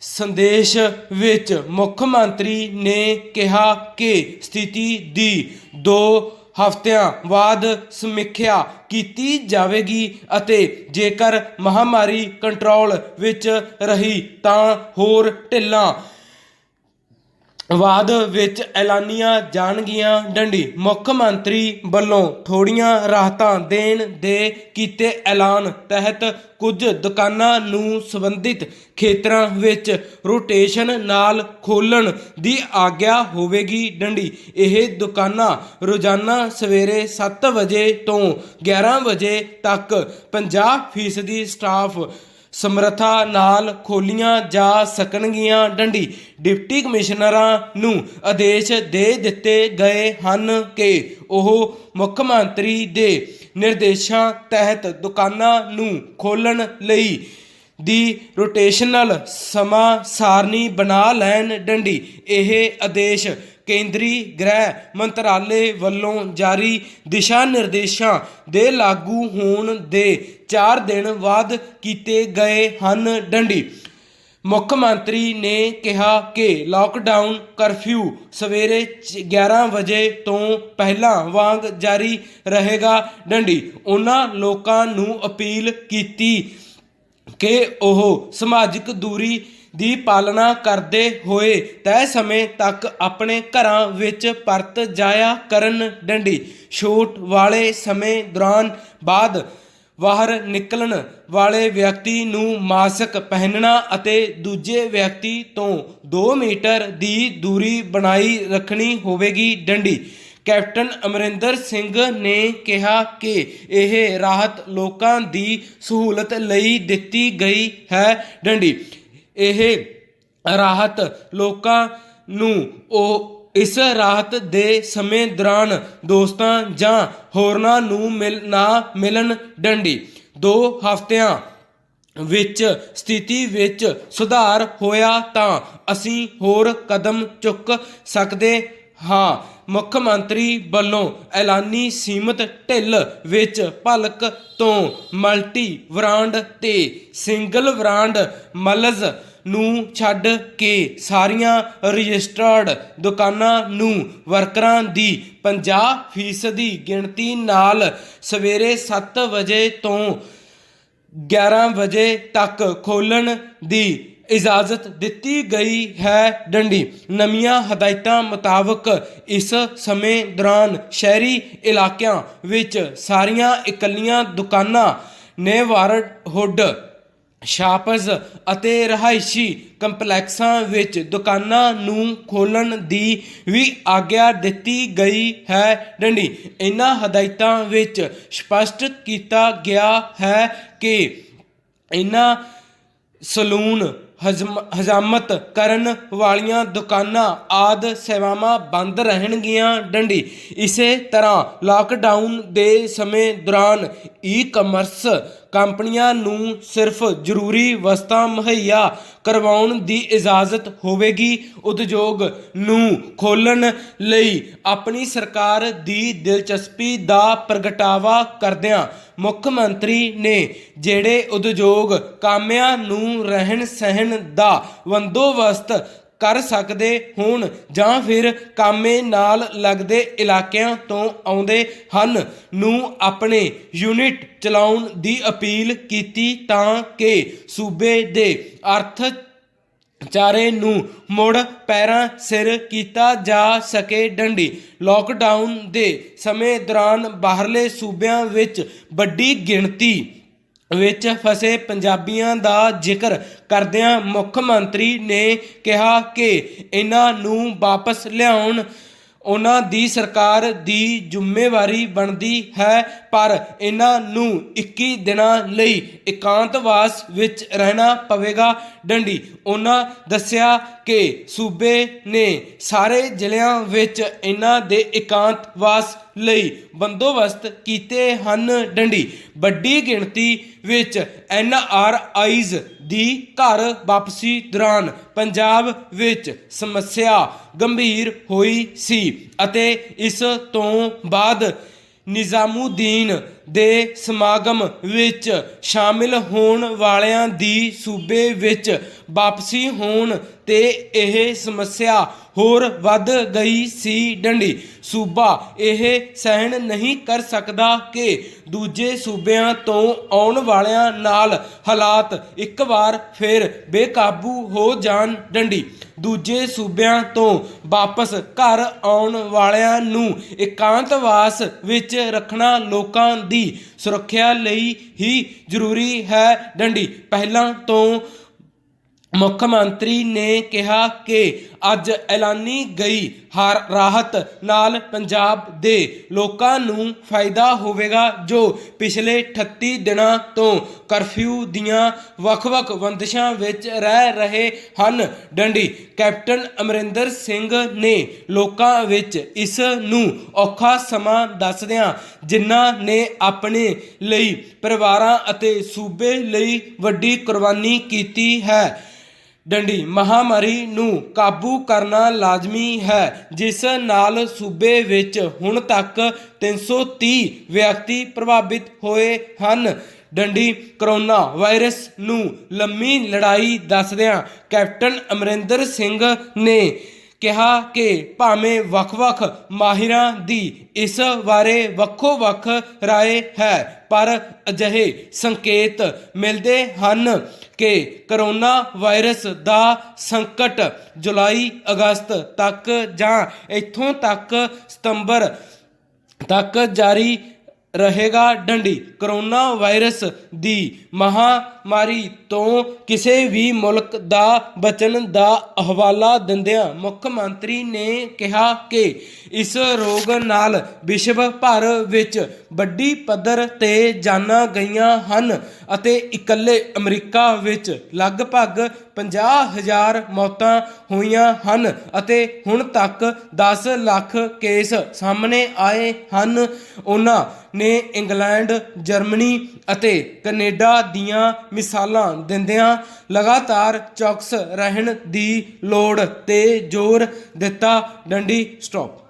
ਸੰਦੇਸ਼ ਵਿੱਚ ਮੁੱਖ ਮੰਤਰੀ ਨੇ ਕਿਹਾ ਕਿ ਸਥਿਤੀ ਦੀ 2 ਹਫ਼ਤਿਆਂ ਬਾਅਦ ਸਮੀਖਿਆ ਕੀਤੀ ਜਾਵੇਗੀ ਅਤੇ ਜੇਕਰ ਮਹਾਮਾਰੀ ਕੰਟਰੋਲ ਵਿੱਚ ਰਹੀ ਤਾਂ ਹੋਰ ਢਿੱਲਾਂ ਬਾਅਦ ਵਿੱਚ ਐਲਾਨੀਆਂ ਜਾਣਗੀਆਂ। ਡੰਡੀ ਮੁੱਖ ਮੰਤਰੀ ਵੱਲੋਂ ਥੋੜ੍ਹੀਆਂ ਰਾਹਤਾਂ ਦੇਣ ਦੇ ਕੀਤੇ ਐਲਾਨ ਤਹਿਤ ਕੁਝ ਦੁਕਾਨਾਂ ਨੂੰ ਸੰਬੰਧਿਤ ਖੇਤਰਾਂ ਵਿੱਚ ਰੋਟੇਸ਼ਨ ਨਾਲ ਖੋਲ੍ਹਣ ਦੀ ਆਗਿਆ ਹੋਵੇਗੀ। ਡੰਡੀ ਇਹ ਦੁਕਾਨਾਂ ਰੋਜ਼ਾਨਾ ਸਵੇਰੇ 7 ਵਜੇ ਤੋਂ 11 ਵਜੇ ਤੱਕ 50% ਸਟਾਫ ਸਮਰੱਥਾ ਨਾਲ ਖੋਲ੍ਹੀਆਂ ਜਾ ਸਕਣਗੀਆਂ। ਡੰਡੀ ਡਿਪਟੀ ਕਮਿਸ਼ਨਰਾਂ ਨੂੰ ਆਦੇਸ਼ ਦੇ ਦਿੱਤੇ ਗਏ ਹਨ ਕਿ ਉਹ ਮੁੱਖ ਮੰਤਰੀ ਦੇ ਨਿਰਦੇਸ਼ਾਂ ਤਹਿਤ ਦੁਕਾਨਾਂ ਨੂੰ ਖੋਲ੍ਹਣ ਲਈ ਦੀ ਰੋਟੇਸ਼ਨਲ ਸਮਾਂ ਸਾਰਣੀ ਬਣਾ ਲੈਣ। ਡੰਡੀ ਇਹ ਆਦੇਸ਼ ਕੇਂਦਰੀ ਗ੍ਰਹਿ ਮੰਤਰਾਲੇ ਵੱਲੋਂ ਜਾਰੀ ਦਿਸ਼ਾ ਨਿਰਦੇਸ਼ਾਂ ਦੇ ਲਾਗੂ ਹੋਣ ਦੇ 4 ਦਿਨ ਬਾਅਦ ਕੀਤੇ ਗਏ ਹਨ। ਡੰਡੀ ਮੁੱਖ ਮੰਤਰੀ ਨੇ ਕਿਹਾ ਕਿ ਲਾਕਡਾਊਨ ਕਰਫਿਊ ਸਵੇਰੇ 11 ਵਜੇ ਤੋਂ ਪਹਿਲਾਂ ਵਾਂਗ ਜਾਰੀ ਰਹੇਗਾ। ਡੰਡੀ ਉਹਨਾਂ ਲੋਕਾਂ ਨੂੰ ਅਪੀਲ ਕੀਤੀ ਕਿ ਉਹ ਸਮਾਜਿਕ ਦੂਰੀ ਦੀ ਪਾਲਣਾ ਕਰਦੇ ਹੋਏ ਤੈਅ ਸਮੇਂ ਤੱਕ ਆਪਣੇ ਘਰਾਂ ਵਿੱਚ ਪਰਤ ਜਾਇਆ ਕਰਨ। ਡੰਡੀ ਛੋਟ ਵਾਲੇ ਸਮੇਂ ਦੌਰਾਨ ਬਾਹਰ ਨਿਕਲਣ ਵਾਲੇ ਵਿਅਕਤੀ ਨੂੰ ਮਾਸਕ ਪਹਿਨਣਾ ਅਤੇ ਦੂਜੇ ਵਿਅਕਤੀ ਤੋਂ 2 ਮੀਟਰ ਦੀ ਦੂਰੀ ਬਣਾਈ ਰੱਖਣੀ ਹੋਵੇਗੀ। ਡੰਡੀ ਕੈਪਟਨ ਅਮਰਿੰਦਰ ਸਿੰਘ ਨੇ ਕਿਹਾ ਕਿ ਇਹ ਰਾਹਤ ਲੋਕਾਂ ਦੀ ਸਹੂਲਤ ਲਈ ਦਿੱਤੀ ਗਈ ਹੈ। ਡੰਡੀ ਇਹ ਰਾਹਤ ਲੋਕਾਂ ਨੂੰ ਇਸ ਰਾਹਤ ਦੇ ਸਮੇਂ ਦੌਰਾਨ ਦੋਸਤਾਂ ਜਾਂ ਹੋਰਨਾਂ ਨੂੰ ਮਿਲਣ। ਡੰਡੀ 2 ਹਫ਼ਤਿਆਂ ਵਿੱਚ ਸਥਿਤੀ ਵਿੱਚ ਸੁਧਾਰ ਹੋਇਆ ਤਾਂ ਅਸੀਂ ਹੋਰ ਕਦਮ ਚੁੱਕ ਸਕਦੇ ਹਾਂ। ਮੁੱਖ ਮੰਤਰੀ ਵੱਲੋਂ ਐਲਾਨੀ ਸੀਮਤ ਢਿੱਲ ਵਿੱਚ ਭਲਕ ਤੋਂ ਮਲਟੀ ਬ੍ਰਾਂਡ ਤੇ ਸਿੰਗਲ ਬ੍ਰਾਂਡ ਮਲਜ਼ ਨੂੰ ਛੱਡ ਕੇ ਸਾਰੀਆਂ ਰਜਿਸਟਰਡ ਦੁਕਾਨਾਂ ਨੂੰ ਵਰਕਰਾਂ ਦੀ 50% ਗਿਣਤੀ ਨਾਲ ਸਵੇਰੇ 7 ਵਜੇ ਤੋਂ 11 ਵਜੇ ਤੱਕ ਖੋਲ੍ਹਣ ਦੀ ਇਜਾਜ਼ਤ ਦਿੱਤੀ ਗਈ ਹੈ। ਡੰਡੀ ਨਵੀਆਂ ਹਦਾਇਤਾਂ ਮੁਤਾਬਕ ਇਸ ਸਮੇਂ ਦੌਰਾਨ ਸ਼ਹਿਰੀ ਇਲਾਕਿਆਂ ਵਿੱਚ ਸਾਰੀਆਂ ਇਕੱਲੀਆਂ ਦੁਕਾਨਾਂ, ਨੇਬਰਹੁੱਡ ਸ਼ਾਪਸ ਅਤੇ ਰਿਹਾਇਸ਼ੀ ਕੰਪਲੈਕਸਾਂ ਵਿੱਚ ਦੁਕਾਨਾਂ ਨੂੰ ਖੋਲ੍ਹਣ ਦੀ ਵੀ ਆਗਿਆ ਦਿੱਤੀ ਗਈ ਹੈ। ਡੰਡੀ ਇਹਨਾਂ ਹਦਾਇਤਾਂ ਵਿੱਚ ਸਪਸ਼ਟ ਕੀਤਾ ਗਿਆ ਹੈ ਕਿ ਇਹਨਾਂ ਸਲੂਨ, ਹਜਾਮਤ ਕਰਨ ਵਾਲੀਆਂ ਦੁਕਾਨਾਂ ਆਦਿ ਸੇਵਾਵਾਂ ਬੰਦ ਰਹਿਣਗੀਆਂ। ਡੰਡੀ ਇਸੇ ਤਰ੍ਹਾਂ ਲਾਕਡਾਊਨ ਦੇ ਸਮੇਂ ਦੌਰਾਨ ਈ-ਕਮਰਸ ਕੰਪਨੀਆਂ ਨੂੰ ਸਿਰਫ ਜ਼ਰੂਰੀ ਵਸਤਾਂ ਮੁਹੱਈਆ ਕਰਵਾਉਣ ਦੀ ਇਜਾਜ਼ਤ ਹੋਵੇਗੀ। ਉਦਯੋਗ ਨੂੰ ਖੋਲ੍ਹਣ ਲਈ ਆਪਣੀ ਸਰਕਾਰ ਦੀ ਦਿਲਚਸਪੀ ਦਾ ਪ੍ਰਗਟਾਵਾ ਕਰਦਿਆਂ ਮੁੱਖ ਮੰਤਰੀ ਨੇ ਜਿਹੜੇ ਉਦਯੋਗ ਕਾਮਿਆਂ ਨੂੰ ਰਹਿਣ ਸਹਿਣ ਦਾ ਬੰਦੋਬਸਤ ਕਰ ਸਕਦੇ ਹੋਣ ਜਾਂ ਫਿਰ ਕਾਮੇ ਨਾਲ ਲੱਗਦੇ ਇਲਾਕਿਆਂ ਤੋਂ ਆਉਂਦੇ ਹਨ ਨੂੰ ਆਪਣੇ ਯੂਨਿਟ ਚਲਾਉਣ ਦੀ ਅਪੀਲ ਕੀਤੀ ਤਾਂ ਕਿ ਸੂਬੇ ਦੇ ਅਰਥਚਾਰੇ ਨੂੰ ਮੁੜ ਪੈਰਾਂ ਸਿਰ ਕੀਤਾ ਜਾ ਸਕੇ। ਡੰਡੀ ਲੋਕਡਾਊਨ ਦੇ ਸਮੇਂ ਦੌਰਾਨ ਬਾਹਰਲੇ ਸੂਬਿਆਂ ਵਿੱਚ ਵੱਡੀ ਗਿਣਤੀ ਵਿੱਚ ਫਸੇ ਪੰਜਾਬੀਆਂ ਦਾ ਜ਼ਿਕਰ ਕਰਦਿਆਂ ਮੁੱਖ ਮੰਤਰੀ ਨੇ ਕਿਹਾ ਕਿ ਇਹਨਾਂ ਨੂੰ ਵਾਪਸ ਲਿਆਉਣ ਉਹਨਾਂ ਦੀ ਸਰਕਾਰ ਦੀ ਜ਼ਿੰਮੇਵਾਰੀ ਬਣਦੀ ਹੈ, ਪਰ ਇਹਨਾਂ ਨੂੰ 21 ਦਿਨਾਂ ਲਈ ਇਕਾਂਤਵਾਸ ਵਿੱਚ ਰਹਿਣਾ ਪਵੇਗਾ। ਡੰਡੀ ਉਹਨਾਂ ਦੱਸਿਆ ਕਿ ਸੂਬੇ ਨੇ ਸਾਰੇ ਜ਼ਿਲ੍ਹਿਆਂ ਵਿੱਚ ਇਹਨਾਂ ਦੇ ਇਕਾਂਤਵਾਸ ਲਈ ਬੰਦੋਬਸਤ ਕੀਤੇ ਹਨ। ਡੰਡੀ ਵੱਡੀ ਗਿਣਤੀ ਵਿੱਚ NRIs ਦੀ ਘਰ ਵਾਪਸੀ ਦੌਰਾਨ ਪੰਜਾਬ ਵਿੱਚ ਸਮੱਸਿਆ ਗੰਭੀਰ ਹੋਈ ਸੀ ਅਤੇ ਇਸ ਤੋਂ ਬਾਅਦ ਨਿਜ਼ਾਮੂਦੀਨ ਦੇ ਸਮਾਗਮ ਵਿੱਚ ਸ਼ਾਮਿਲ ਹੋਣ ਵਾਲਿਆਂ ਦੀ ਸੂਬੇ ਵਿੱਚ ਵਾਪਸੀ ਹੋਣ ਤੇ ਇਹ ਸਮੱਸਿਆ ਹੋਰ ਵੱਧ ਗਈ ਸੀ। ਡੰਡੀ ਸੂਬਾ ਇਹ ਸਹਿਣ ਨਹੀਂ ਕਰ ਸਕਦਾ ਕਿ ਦੂਜੇ ਸੂਬਿਆਂ ਤੋਂ ਆਉਣ ਵਾਲਿਆਂ ਨਾਲ ਹਾਲਾਤ ਇੱਕ ਵਾਰ ਫਿਰ ਬੇਕਾਬੂ ਹੋ ਜਾਣ। ਡੰਡੀ ਦੂਜੇ ਸੂਬਿਆਂ ਤੋਂ ਵਾਪਸ ਘਰ ਆਉਣ ਵਾਲਿਆਂ ਨੂੰ ਇਕਾਂਤਵਾਸ ਵਿੱਚ ਰੱਖਣਾ ਲੋਕਾਂ ਦੀ ਸੁਰੱਖਿਆ ਲਈ ਹੀ ਜ਼ਰੂਰੀ ਹੈ। ਡੰਡੀ ਪਹਿਲਾਂ ਤੋਂ ਮੁੱਖ ਮੰਤਰੀ ਨੇ ਕਿਹਾ ਕਿ ਅੱਜ ਐਲਾਨੀ ਗਈ ਰਾਹਤ ਨਾਲ ਪੰਜਾਬ ਦੇ ਲੋਕਾਂ ਨੂੰ ਫਾਇਦਾ ਹੋਵੇਗਾ ਜੋ ਪਿਛਲੇ 38 ਦਿਨਾਂ ਤੋਂ ਕਰਫਿਊ ਦੀਆਂ ਵੱਖ-ਵੱਖ ਬੰਦਿਸ਼ਾਂ ਵਿੱਚ ਰਹਿ ਰਹੇ ਹਨ। ਡੰਡੀ ਕੈਪਟਨ ਅਮਰਿੰਦਰ ਸਿੰਘ ਨੇ ਲੋਕਾਂ ਵਿੱਚ ਇਸ ਨੂੰ ਔਖਾ ਸਮਾਂ ਦੱਸਦਿਆਂ ਜਿਨ੍ਹਾਂ ਨੇ ਆਪਣੇ ਲਈ, ਪਰਿਵਾਰਾਂ ਅਤੇ ਸੂਬੇ ਲਈ ਵੱਡੀ ਕੁਰਬਾਨੀ ਕੀਤੀ ਹੈ, ਡੰਡੀ ਮਹਾਮਾਰੀ ਨੂੰ ਕਾਬੂ ਕਰਨਾ ਲਾਜ਼ਮੀ ਹੈ, ਜਿਸ ਨਾਲ ਸੂਬੇ ਵਿੱਚ ਹੁਣ ਤੱਕ 330 ਵਿਅਕਤੀ ਪ੍ਰਭਾਵਿਤ ਹੋਏ ਹਨ। ਡੰਡੀ ਕਰੋਨਾ ਵਾਇਰਸ ਨੂੰ ਲੰਮੀ ਲੜਾਈ ਦੱਸਦਿਆਂ ਕੈਪਟਨ ਅਮਰਿੰਦਰ ਸਿੰਘ ਨੇ ਕਿਹਾ ਕਿ ਭਾਵੇਂ ਵੱਖ-ਵੱਖ ਮਾਹਿਰਾਂ ਦੀ ਇਸ ਬਾਰੇ ਵੱਖੋ-ਵੱਖ ਰਾਏ ਹੈ, ਪਰ ਅਜਿਹੇ ਸੰਕੇਤ ਮਿਲਦੇ ਹਨ ਕਿ ਕਰੋਨਾ ਵਾਇਰਸ ਦਾ ਸੰਕਟ ਜੁਲਾਈ ਅਗਸਤ ਤੱਕ ਜਾਂ ਇੱਥੋਂ ਤੱਕ ਸਤੰਬਰ ਤੱਕ ਜਾਰੀ ਰਹੇਗਾ। ਡੰਡੀ ਕਰੋਨਾ ਵਾਇਰਸ ਦੀ ਮਹਾਮਾਰੀ ਤੋਂ ਕਿਸੇ ਵੀ ਮੁਲਕ ਦਾ ਬਚਣ ਦਾ ਹਵਾਲਾ ਦਿੰਦਿਆਂ ਮੁੱਖ ਮੰਤਰੀ ਨੇ ਕਿਹਾ ਕਿ ਇਸ ਰੋਗ ਨਾਲ ਵਿਸ਼ਵ ਭਰ ਵਿੱਚ ਵੱਡੀ ਪੱਧਰ ਤੇ ਜਾਨਾਂ ਗਈਆਂ ਹਨ ਅਤੇ ਇਕੱਲੇ ਅਮਰੀਕਾ ਵਿੱਚ ਲਗਭਗ 50,000 ਮੌਤਾਂ ਹੋਈਆਂ ਹਨ ਅਤੇ ਹੁਣ ਤੱਕ 10 ਲੱਖ ਕੇਸ ਸਾਹਮਣੇ ਆਏ ਹਨ। ਉਹਨਾਂ ਨੇ ਇੰਗਲੈਂਡ, ਜਰਮਨੀ ਅਤੇ ਕੈਨੇਡਾ ਦੀਆਂ ਮਿਸਾਲਾਂ ਦਿੰਦਿਆਂ ਲਗਾਤਾਰ ਚੌਕਸ ਰਹਿਣ ਦੀ ਲੋੜ ਤੇ ਜ਼ੋਰ ਦਿੱਤਾ। ਡੰਡੀ ਸਟਾਪ।